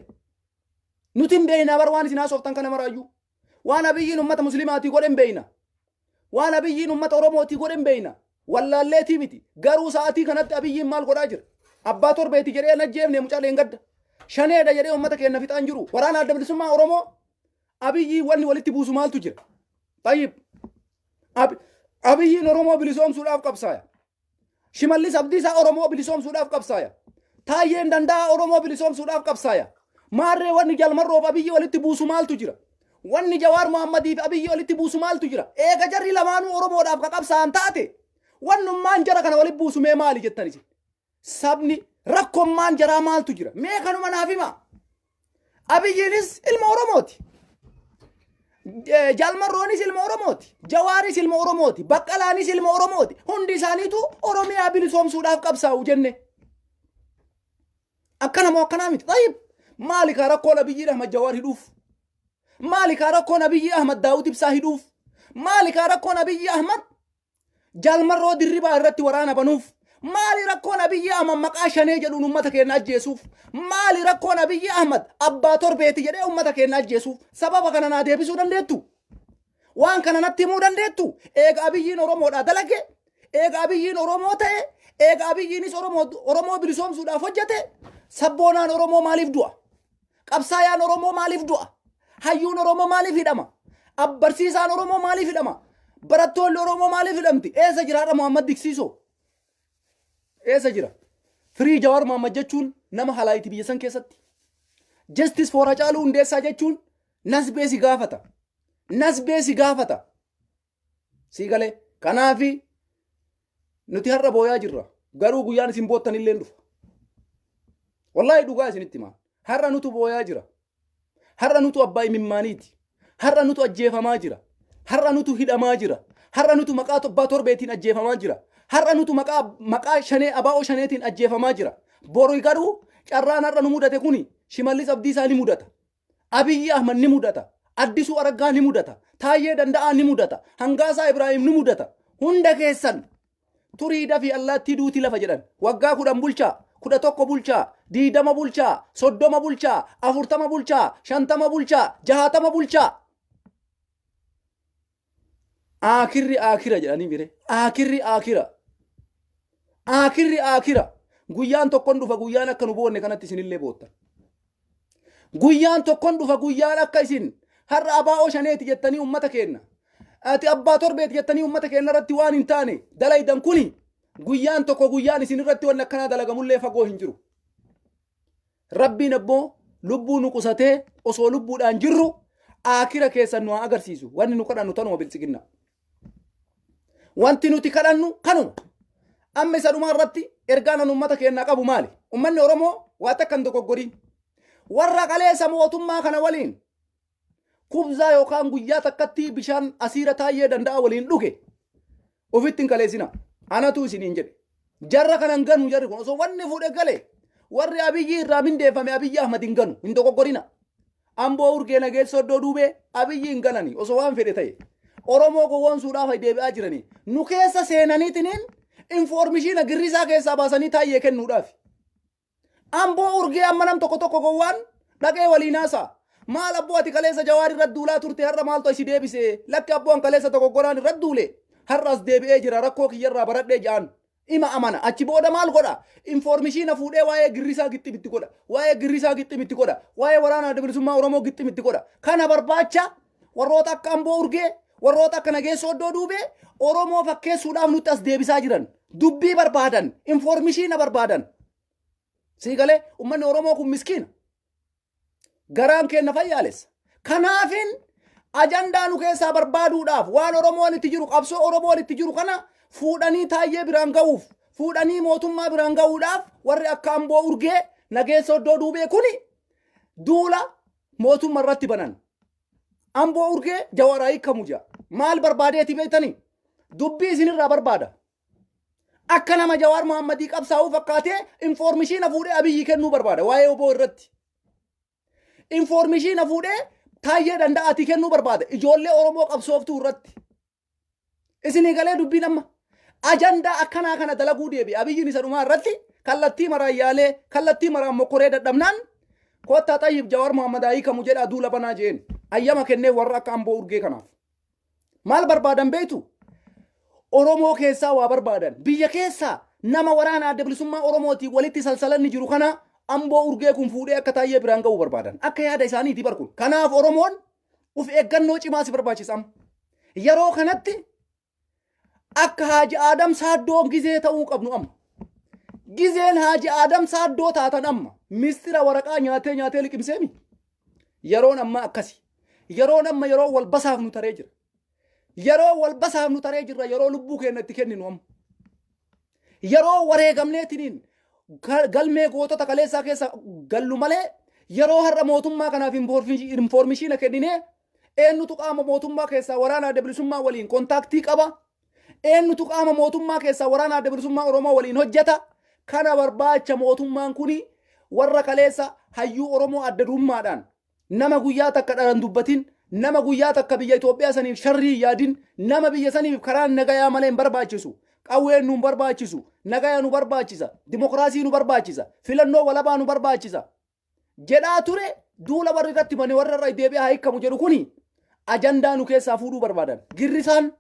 Nuti hin beeknaa bar waan isin haasoftan kana maraayyuu. Waan Abiyyiin uummata muslimaatii godhe hin beekna. Waan Abiyyiin uummata Oromootii godhe hin beekna. Wallaalleetii miti. Garuu sa'aatii kanatti Abiyyiin maal godhaa jira? Abbaa torbeeti jedhee hin ajjeefne mucaaleen gadda. Shaneedha jedhee uummata keenya fixaan jiru. Waraana adda bilisummaa Oromoo Abiyyiin wanni walitti buusu maaltu jira? Tayyib. Abiyyiin Oromoo bilisoomsuudhaaf qabsaaya. Shimallis Abdiisaa Oromoo bilisoomsuudhaaf qabsaaya. Taayyeen Danda'a Oromoo bilisoomsuudhaaf qabsaaya. Maarree wanni jalmarroof Abiyyi walitti buusu maaltu jira? Wanni Jawaar Mohammadii fi Abiyyi walitti buusu maaltu jira? Eega jarri lamaanuu Oromoodhaaf ka qabsaa'an taate wannummaan jara kana walitti buusu mee maali jettanis? Sabni rakkoommaan jaraa maaltu jira? Mee kanuma naaf hima. Abiyyiinis ilma Oromooti. Jalmarroonis ilma Oromooti. Jawaaris ilma Oromooti. Baqqalaanis ilma Oromooti. Hundi isaaniitu Oromiyaa bilisoomsuudhaaf qabsaa'u jenne. Akkana moo akkanaa miti? Tayyib. Maali kaa rakkoon Abiyyiin Ahmad Jawaar hidhuuf? Maali kaa rakkoon Abiyyi Ahmad Daawud Ibsaa hidhuuf? Maali kaa rakkoon Abiyyi Ahmad jalmarroo dirribaa irratti waraana banuuf? Maali rakkoon Abiyyi Ahmad maqaa shanee jedhuun uummata keenya ajjeesuuf? Maali rakkoon Abiyyi Ahmad abbaa torbeeti jedhee uummata keenya ajjeesuuf? Sababa kana naa deebisuu dandeettu? Waan kana natti himuu dandeettu? Eega Abiyyiin Oromoodhaa dalage, eega Abiyyiin Oromoo ta'e, eega Abiyyiinis Oromoo bilisoomsuudhaaf hojjete, sabboonaan Oromoo maaliif du'a? Qabsaayaan Oromoo maaliif du'a? Hayyuun Oromoo maaliif hidhama? Abbarsiisaan Oromoo maaliif hidhama? Barattoonni Oromoo maaliif hidhamti? Eessa jira haadha Muhammad Diksiisoo? Eessa jira? Firii Jawaar Muhammad jechuun nama halaayiti biyya san keessatti. Justice for Hacaaluu Hundeessaa jechuun nasbee si gaafata. Nasbee si gaafata. Siigalee kanaafi nuti har'a booyaa jirra. Garuu guyyaan isin boottan illee dhufa. Wallahi dhugaa isinitti himaa. Har'a nutu booyaa jira. Har'a nutu abbaa imimmaaniiti. Har'a nutu ajjeefamaa jira. Har'a nutu hidhamaa jira. Har'a nutu maqaa tobbaa torbeetiin ajjeefamaa jira. Har'a nutu maqaa shanee abaa'oo shaneetiin ajjeefamaa jira. Boru garuu carraan har'a nu mudate kuni Shimallis Abdiisaa ni mudata. Abiyyi Ahmad ni mudata. Addisuu Araggaa ni mudata. Taayyee Danda'aa ni mudata. Hangaasaa Ibraahim ni mudata. Hunda keessan turiidhaa fi allaattii duuti lafa jedhan. Waggaa 10 bulchaa, 11 bulchaa, 20 bulchaa, 30 bulchaa, 40 bulchaa, 50 bulchaa, 60 bulchaa. Akirri akira jedhanii bire. Akirri akira. Akirri akira. Guyyaan tokkon dhufa guyyaan akka nu boonne kanatti isinillee boottan. Guyyaan tokkon dhufa guyyaan akka isin har'a abaa'oo shaneeti jettanii ummata kenna. Ati abbaa torbeeti jettanii ummata kenna irratti waan hin taane dalaydan kuni guyyaan tokko guyyaan isin irratti waan akkanaa dalagamullee fagoo hin jiru. Rabbiin abbo lubbuu nu qusatee osoo lubbuudhaan jirru akira keessan nu agarsiisu. Wanni nu kadhannu tanuma bilchiginaa. Wanti nuti kadhannu kanuma. Amma isa dhumaa irratti ergaan ummata kennaa qabu maali? Ummanni Oromoo waa takkan dogoggoriin. Warra qaleessa mootummaa kana waliin kubzaa yookaan guyyaa takkatti bishaan asiira Taayyee Danda'aa waliin dhuge ofitti hin kaleessina. Anatu isiniin jedhe. Jarra kanan ganu jarri kun osoo wanni fuudhe galee warri Abiyyi irraa mindeeffame Abiyyi Ahmad hin ganu hin dogoggorina. Amboo urgee nageessoo iddoo duubee Abiyyi hin ganani osoo waan fedhe ta'e. Oromoo gowwoomsuudhaaf deebi'aa jiranii. Nu keessa seenaniitiniin informeeshina girrisaa keessaa baasanii Taayyee kennuudhaaf. Amboo urgee amma nam tokko gowwaan dhaqee waliin haasaa. Maal abboo ati kaleessa Jawaar irratti duulaa turte har'a maaltu isi deebise? Lakki abboon kaleessa dogoggoraan irratti duule. Har'as deebi'ee jira rakkoo kiyyarraa baradhee ja'an. Ima amana achi booda maal godha? Informeeshina fuudhee waa'ee girrisaa gixximitti godha. Waa'ee girrisaa gixximitti godha. Waa'ee waraana bilisummaa Oromoo gixximitti godha. Kana barbaacha warroota akka Amboo urgee warroota akka nageessoo iddoo duubee Oromoo fakkeessuudhaaf nutti as deebisaa jiran. Dubbii barbaadan, informeeshina barbaadan. Siigalee ummanni Oromoo kun miskiina. Garaan kenna fayyaalessa. Kanaafin ajandaa nu keessaa barbaaduudhaaf waan Oromoon itti jiru qabsoo Oromoon itti jiru kana fuudhanii Taayyee biraan ga'uuf fuudhanii mootummaa biraan ga'uudhaaf warri akka Amboo urgee nageessoo iddoo duubee kuni duula mootummaa irratti banan. Amboo urgee Jawaaraa hiikamu jira. Maal barbaadeeti beektanii? Dubbii isinirraa barbaada. Akka nama Jawaar Muhammadii qabsaa'uu fakkaatee informeeshina fuudhee Abiyyi kennuu barbaada waa'ee oboo irratti. Informeeshina fuudhee Taayyee Danda'aatii kennuu barbaada ijoollee Oromoo qabsooftuu irratti. Isinii galee dubbiin amma ajandaa akkanaa kana dalaguu deebi. Abiyyiin isa dhumaa irratti kallattii maraan yaalee kallattii maraan mokkoree dadhabnaan kottaa Xayyiib Jawaar Muhammadaa hiikamu jedhaa duula banaa jeen ayyama kennee warra akka Amboo urgee kanaaf. Maal barbaadan beektu? Oromoo keessaa waa barbaadan. Biyya keessaa nama waraana adda bilisummaa Oromootiin walitti salsalanni jiru kana Amboo urgee kun fuudhee akka Taayyee biraan ga'uu barbaadan. Akka yaada isaaniitii barkun. Kanaaf Oromoon uf eeggannoo cimaa si barbaachisa. Yeroo kanatti akka Haaji Aadam Saaddoon gizee ta'uu qabnu amma. Gizeen Haaji Aadam Saaddoo taatan amma. Mistira waraqaa nyaatee liqimseemi. Yeroon amma akkasi. Yeroon amma yeroo wal basaaf nu taree jira. Yeroo wal basaaf nu taree jirra yeroo lubbuu keenya itti kenninu amma. Yeroo wareegamneetiniin galmee gootota kaleessaa keessa gallu malee yeroo har'a mootummaa kanaaf informeeshina kenninee eenyutu qaama mootummaa keessaa waraana adda bilisummaa waliin kontaaktii qaba. Eenyutu qaama mootummaa keessaa waraana adda bilisummaa Oromoo waliin hojjeta. Kana barbaacha mootummaan kuni warra kaleessa hayyuu Oromoo adda durummaadhaan nama guyyaa takka dharan dubbatin nama guyyaa takka biyya Itoophiyaa saniif sharrii yaadin nama biyya saniif karaan nagayaa malee hin barbaachisu. Qawween nu barbaachisu. Nagaya nu barbaachisa. Dimokiraasii nu barbaachisa. Filannoo walabaa nu barbaachisa. Jedhaa ture duula warri irratti bane warra irra deebi'aa hiikamu jedhu kuni ajandaa nu keessaa fuudhuu barbaadan. Girrisaan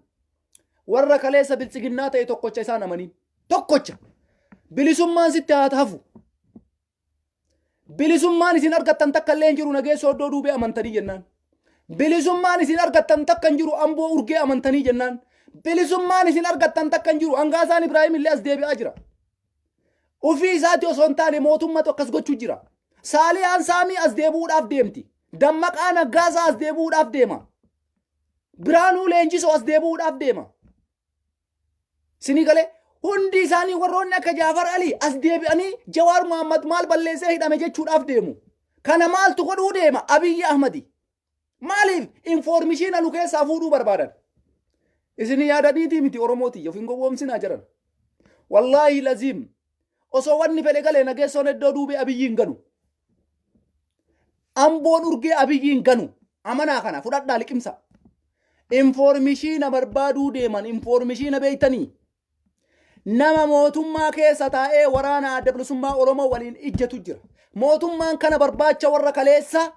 warra kaleessa bilchiginnaa ta'e tokkocha isaan amaniin. Tokkocha. Bilisummaan sitti haa hafu. Bilisummaan isin argattan takka illee hin jiru nageessoo iddoo duubee amantanii jennaan. bilisummaan isin argattan takkan jiru Amboo urgee amantanii jennaan. Bilisummaan isin argattan takkan jiru Hangaasaan Ibraahim illee as deebi'aa jira. Ufii isaati osoo hin taane mootummaatu akkas gochuu jira. Saaliyaan Saamii as deebi'uudhaaf deemti. Dammaqaan Haggaasaa as deebi'uudhaaf deema. Biraanuu Leenjisoo as deebi'uudhaaf deema. Sinii galee hundi isaanii warroonni akka Jaafar Ali as deebi'anii Jawaar Muhammad maal balleessee hidhame jechuudhaaf deemu. Kana maaltu godhuu deema Abiyyi Ahmadi. Maaliif informeeshina nu keessaa fuudhuu barbaadan? Isin yaadadhiitii miti Oromooti of hin gowwoomsinaa jiran. Wallaahi laziim osoo wanni fedhe galee nageessoon iddoo duubee Abiyyiin ganu. Amboon urgee Abiyyiin ganu. Amanaa kana fudhadhaa liqimsa. Informeeshina barbaaduu deeman informeeshina beeytanii. Nama mootummaa keessa taa'ee waraana adda bilisummaa Oromoo waliin ijjatu jira. Mootummaan kana barbaacha warra kaleessa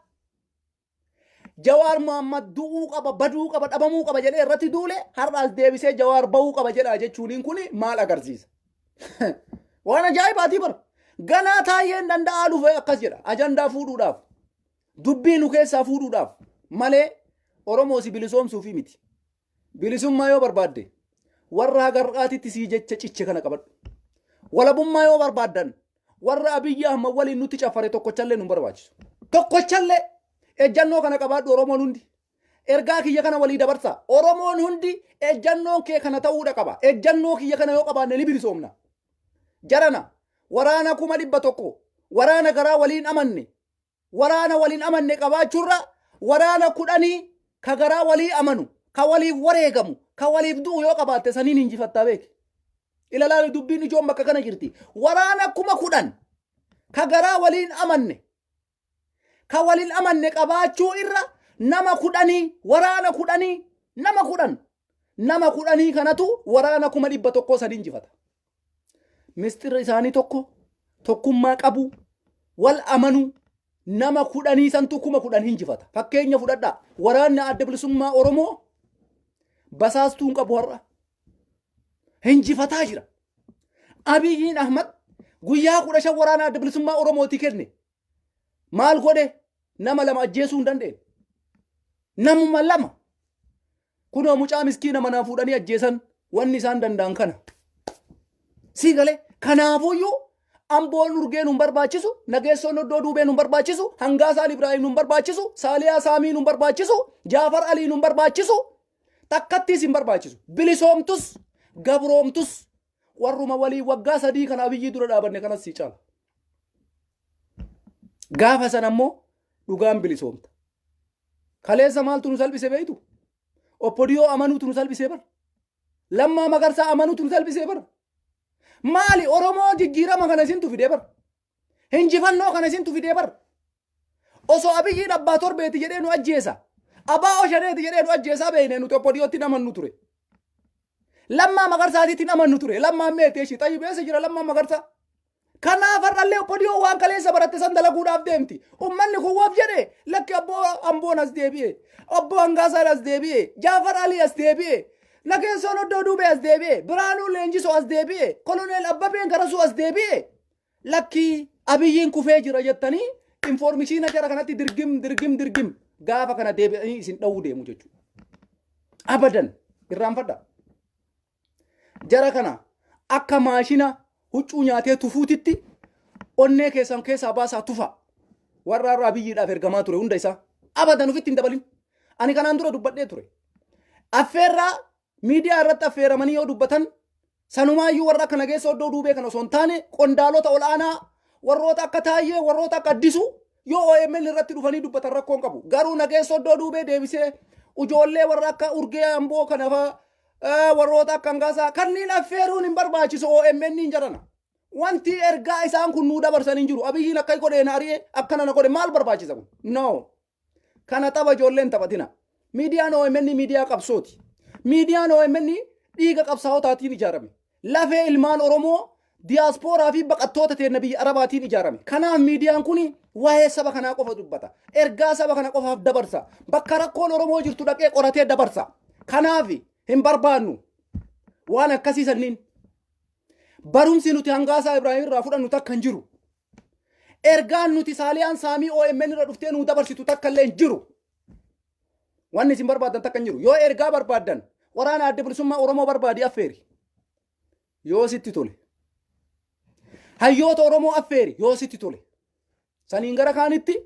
Jawaar Muhammad du'uu qaba, baduu qaba, dhabamuu qaba jedhee irratti duule har'aas deebisee Jawaar bahuu qaba jedhaa jechuuniin kun maal agarsiisa? Waan ajaa'ibaati bara. Ganaa taayeen danda'aa dhufe akkas jedha. Ajandaa fuudhuudhaaf. Dubbii nu keessaa fuudhuudhaaf malee Oromoo si bilisoomsuufi miti. Bilisummaa yoo barbaadde warra hagarqaatitti sii jecha ciche kana qabadhu. Walabummaa yoo barbaaddan warra Abiyyi Ahmad waliin nutti caffare tokkochallee nu barbaachisu. Tokkochallee ejjannoo kana qabaadhu Oromoon hundi. Ergaa kiyya kana walii dabarsa. Oromoon hundi ejjannoon kee kana ta'uudha qaba. Ejjannoo kiyya kana yoo qabaanne ni bilisoomna. Jarana waraana 100 waraana garaa waliin amanne waraana waliin amanne qabaachurra waraana 10 ka garaa walii amanu ka waliif wareegamu ka waliif du'u yoo qabaatte saniin injifattaa beeki. Ilalaali dubbiin ijoon bakka kana jirti. Waraana 10,000 ka garaa waliin amanne ka waliin amanne qabaachuu irra nama 10 waraana 10 nama 10 kanatu waraana 100 saniin injifata. Mistir isaanii tokkummaa qabu wal amanu nama 10 santu 10,000 injifata. Fakkeenya fudhadhaa waraanni adda bilisummaa Oromoo basaastuun qabu har'a injifataa jira. Abiyyiin Ahmad guyyaa 15 waraana adda bilisummaa Oromooti kenne. Maal godhe? Nama 2 ajjeesuu hin dandeenye. Namuma 2 kunoo mucaa miskiina manaa fuudhanii ajjeesan wanni isaan danda'an kana. Si galee kanaafuyyuu Amboon urgee nu barbaachisu, nageessoon iddoo duubee nu barbaachisu, Hangaasaan Ibraahim nu barbaachisu, Saaliyaa Saamii nu barbaachisu, Jaafar Ali nu barbaachisu, takkattiis hin barbaachisu. Bilisoomtus, gabroomtus warruma walii waggaa 3 kana Abiyyi dura dhaabanne kanas si caala. Gaafa san ammoo dhugaan bilisoomta. Kaleessa maaltu nu salphise beeytu? Oppodiyoo amanuutu nu salphise bara. Lammaa Magarsaa amanuutu nu salphise bara. Maali Oromoo jijjiirama kana isintu fidee bara. Hinjifannoo kana isintu fidee bara. Osoo Abiyyiin abbaa torbeeti jedhee nu ajjeesa. Abaa Oshaneeti jedhee nu ajjeesaa beeyne nuti oppodiyootti namannu ture. Lammaa Magarsaatiitti namannu ture. Lammaa meeteeshi xayyibeessa jira lammaa Magarsaa. Kanaaf har'allee oppodiyoo waan kaleessa baratte san dalaguudhaaf deemti. Ummanni kun waaf jedhee lakki abboo Amboon as deebi'e. Abboo Hangaasaan as deebi'e. Jaafar Ali as deebi'e. Nageessoon iddoo duubee as deebi'e. Biraanuu Leenjisoo as deebi'e. Koloneel Abbabeen Garasuu as deebi'e. Lakki Abiyyiin kufee jira jettanii informeeshina jara kanatti dirgim gaafa kana deebi'anii isin dha'uu deemu jechuudha. Abadan irraanfadha. Jara kana akka maashina huccuu nyaatee tufuutitti onnee keessaa baasaa tufa. Warra Abiyyiidhaaf ergamaa ture hunda isaa. Abadan ofitti hin dabalin. Ani kanaan dura dubbadhee ture. Affeerraa miidiyaa irratti affeeramanii yoo dubbatan sanumaayyuu warra akka nageessoo iddoo duubee kana osoo hin taane qondaalota ol'aanaa warroota akka Taayyee warroota akka Addisuu yoo OMN irratti dhufanii dubbatan rakkoon qabu. Garuu nageessoo iddoo duubee deebisee ijoollee warra akka urgee Amboo kana fa'aa warroota akka Hangaasaa kanneen affeeruun hin barbaachisu OMN hin jarana. Wanti ergaa isaan kun nuu dabarsan hin jiru. Abiyyiin akka godheen ari'ee akkana na godhe maal barbaachisa kun? No. Kana tapha ijoolleen taphatina. Miidiyaan OMN miidiyaa qabsooti. Miidiyaan OMN dhiiga qabsaa'otaatiin ijaarame. Lafee ilmaan Oromoo diyaaspooraa fi baqattoota ta'e biyya Arabaatiin ijaarame. Kanaaf miidiyaan kun waa'ee saba kanaa qofa dubbata. Ergaa saba kana qofaaf dabarsa. Bakka rakkoon Oromoo jirtu dhaqee qoratee dabarsa. Kanaaf hin barbaannu waan akkasii sanniin. Barumsi nuti Hangaasaa Ibraahim irraa fudhannu takka hin jiru. Ergaan nuti Saaliyaan Saamii OMN irra dhuftee nuu dabarsitu takka illee hin jiru. Wanni isin barbaadan takka hin jiru. Yoo ergaa barbaadan waraana adda bilisummaa Oromoo barbaadi affeeri. Yoo sitti tole. Hayyoota Oromoo affeeri yoo sitti tole. Saniin gara kaanitti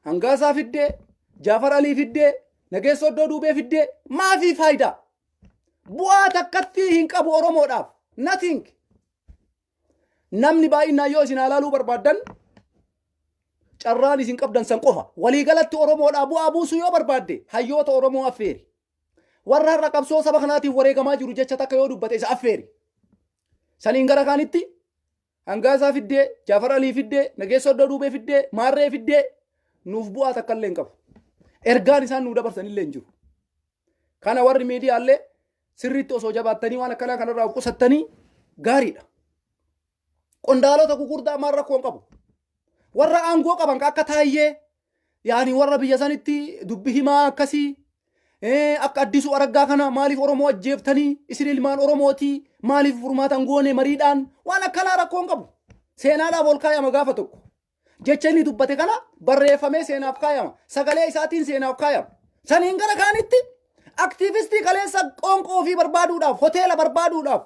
Hangaasaa fiddee, Jaafar Alii fiddee, Nageessoo Oddoo Duubee fiddee maafii faayidaa? Bu'aa takkatti hin qabu Oromoodhaaf. Nothing. Namni baay'inaan yoo isin ilaaluu barbaadan carraan isin qabdan san qofa. Waliigalatti Oromoodhaa bu'aa buusuu yoo barbaadde hayyoota Oromoo affeeri. Warra har'a qabsoo saba kanaatiif wareegamaa jiru jecha takka yoo dubbate isa affeeri. Saniin gara kaanitti Hangaasaa fiddee, Jaafar Alii fiddee, Nageessoo Oddoo Duubee fiddee, Maarree fiddee nuuf bu'aa takka illee hin qabu. Ergaan isaan nuu dabarsan illee hin jiru. Kana warri miidiyaallee sirriitti osoo jabaattanii waan akkanaa kanarraa qusattanii gaariidha. Qondaalota gugurdaa maal rakkoo hin qabu. Warra aangoo qaban akka Taayyee yaani warra biyya sanitti dubbi himaa akkasii akka Addisuu Araggaa kana maaliif Oromoo ajjeeftanii isin ilmaan Oromootii maaliif furmaatan goone mariidhaan waan akkanaa rakkoo hin qabu. Seenaadhaaf ol kaayama gaafa tokko. Jecha inni dubbate kana barreeffamee seenaaf kaayama. Sagalee isaatiin seenaaf kaayama. Saniin gara kaanitti aktiivistii kaleessa qoonqoo ofii barbaaduudhaaf, hoteela barbaaduudhaaf,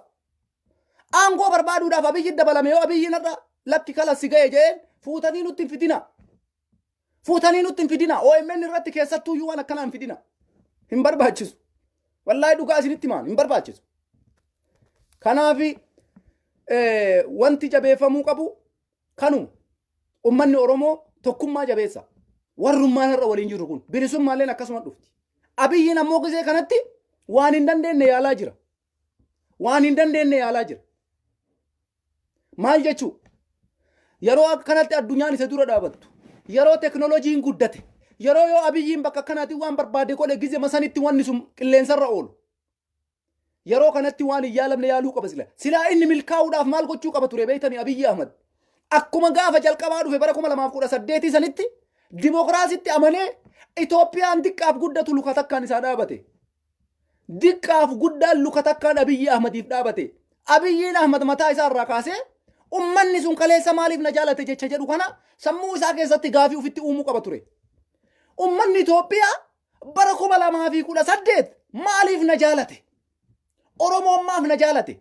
aangoo barbaaduudhaaf Abiyyi dabalame yoo Abiyyiin irra lakki kalassi ga'e jedheen fuutanii nutti hin fidina. Fuutanii nutti hin fidina. OMN irratti keessattuu iyyuu waan akkanaa hin fidina. Hin barbaachisu. Wallaahi dhugaa isinitti himaan hin barbaachisu. Kanaaf wanti jabeeffamuu qabu kanuma. Ummanni Oromoo tokkummaa jabeessa. Warrummaan irra waliin jiru kun bilisummaalleen akkasuma dhufti. Abiyyiin ammoo gisee kanatti waan hin dandeenye yaalaa jira. Waan hin dandeenye yaalaa jira. Maal jechuu? Yeroo akkanatti addunyaan isa dura dhaabattu. Yeroo teknooloojiin guddate. Yeroo yoo Abiyyiin bakka kanaatti waan barbaade godhe gisee masanitti wanni sun qilleensarra oolu. Yeroo kanatti waan hin yaalamne yaaluu qaba sila. Silaa inni milkaa'uudhaaf maal gochuu qaba ture beeytanii Abiyyi Ahmad. Akkuma gaafa jalqabaa dhufe bara 2018 sanitti dimokiraasitti amanee Itoophiyaan diqqaaf guddatu luka takkaan isaa dhaabate. Diqqaaf guddaan luka takkaan Abiyyi Ahmadiif dhaabate. Abiyyiin Ahmad mataa isaa irraa kaasee ummanni sun kaleessa maaliif na jaalate jecha jedhu kana sammuu isaa keessatti gaafii ufitti uumuu qaba ture. Ummanni Itoophiyaa bara 2018 maaliif na jaalate? Oromoon maaf na jaalate?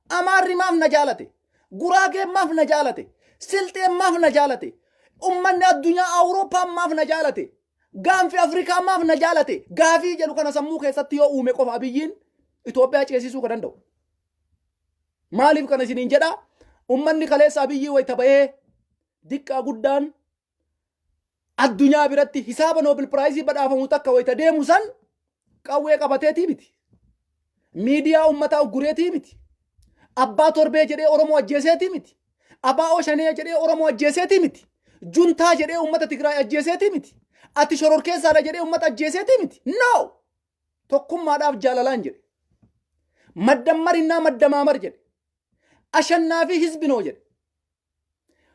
Amaarri maaf na jaalate? Guraageen maaf na jaalate? Silxeen maaf na jaalate? Ummanni addunyaa Awurooppaan maaf na jaalate? Gaanfi Afrikaa maaf na jaalate? Gaafii jedhu kana sammuu keessatti yoo uume qofa Abiyyiin Itoophiyaa ceesisuu kan danda'u. Maaliif kana isiniin jedhaa? Ummanni kaleessa Abiyyii wayita ba'ee diqqaa guddaan addunyaa biratti hisaaba Noobel Piraayizii badhaafamu takka wayita deemu san qawwee qabateetii miti. Miidiyaa uummataa uggureetii miti. Abbaa torbee jedhee Oromoo ajjeeseetii miti. Abbaa Oshanee jedhee Oromoo ajjeeseetii miti. Juntaa jedhee uummata Tigraay ajjeeseetii miti. Ati shororkeessaadha jedhee uummata ajjeeseetii miti. No! Tokkummaadhaaf jaalalaan jedhe. Maddammarinnaa maddamaamar jedhe. Ashannaa fi hizbinoo jedhe.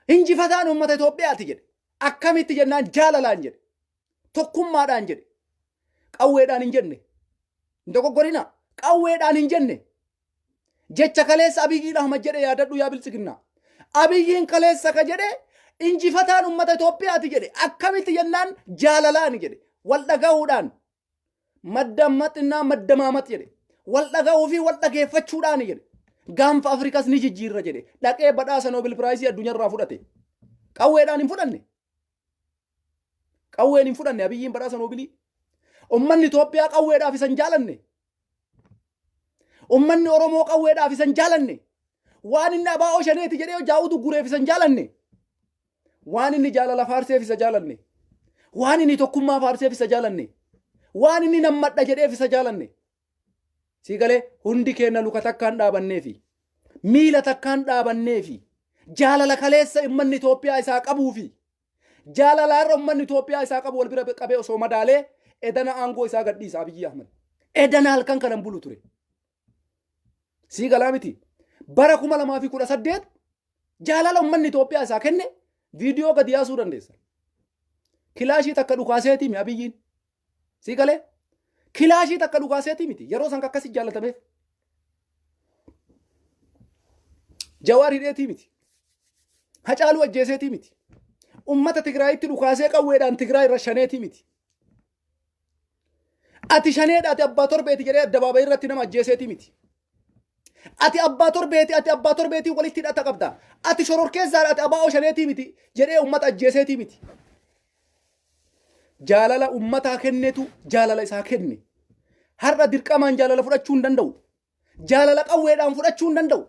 Injifataan uummata Itoophiyaati jedhe. Akkamitti jennaan jaalalaan jedhe. Tokkummaadhaan jedhe. Qawweedhaan hin jenne. Dogoggorina. Qawweedhaan hin jenne. Jecha kaleessa Abiyyiin Ahmad jedhe yaadadhu yaa bilchiginnaa. Abiyyiin kaleessa ka jedhe injifataan uummata Itoophiyaati jedhe. Akkamitti jennaan jaalalaan jedhe. Wal dhagahuudhaan. Maddammaxinnaa maddamaamat jedhe. Wal dhagahuu fi wal dhageeffachuudhaan jedhe. Gaanfa Afrikaas ni jijjiirra jedhe. Dhaqee badhaasa Noobel Piraayizii addunyaarraa fudhate. Qawweedhaan hin fudhanne. Qawween hin fudhanne Abiyyiin badhaasa Noobilii. Ummanni Itoophiyaa qawweedhaaf isan jaalanne. Ummanni Oromoo qawweedhaaf isan jaalanne. Waan inni Abaa Oshaneeti jedhee jaa'utu gureef isan jaalanne. Waan inni jaalala faarseef isa jaalanne. Waan inni tokkummaa faarseef isa jaalanne. Waan inni nammadha jedheef isa jaalanne. Siigalee hundi keenya luka takkaan dhaabanneefi miila takkaan dhaabanneefi jaalala kaleessa ummanni Itoophiyaa isaa qabuufi jaalala irra ummanni Itoophiyaa isaa qabu wal bira qabee osoo madaalee edana aangoo isaa gadhiisa Abiyyi Ahmad. Edana halkan kanan bulu ture. Siigalaa miti. Bara 2018 jaalala ummanni Itoophiyaa isaa kenne viidiyoo gadi yaasuu dandeessa. Kilaashii takka dhukaaseetii mi Abiyyiin. Siigalee. Kilaashii takka dhukaaseetii miti. Yeroo san akkasii jaallatameef. Jawaar hidheetii miti. Hacaaluu ajjeeseetii miti. Ummata Tigraayitti dhukaasee qawweedhaan Tigraay rashaneetii miti. ati shaneedha ati abbaa torbeeti jedhee addabaabaa irratti nama ajjeeseeti miti. Ati abbaa torbeeti walitti hidhata qabda. Ati shororkeessaadha ati abbaa shaneetii miti jedhee uummata ajjeeseeti miti. Jaalala uummataa kennetu jaalala isaa kenne. Har'a dirqamaan jaalala fudhachuu hin danda'u. Jaalala qawweedhaan fudhachuu hin danda'u.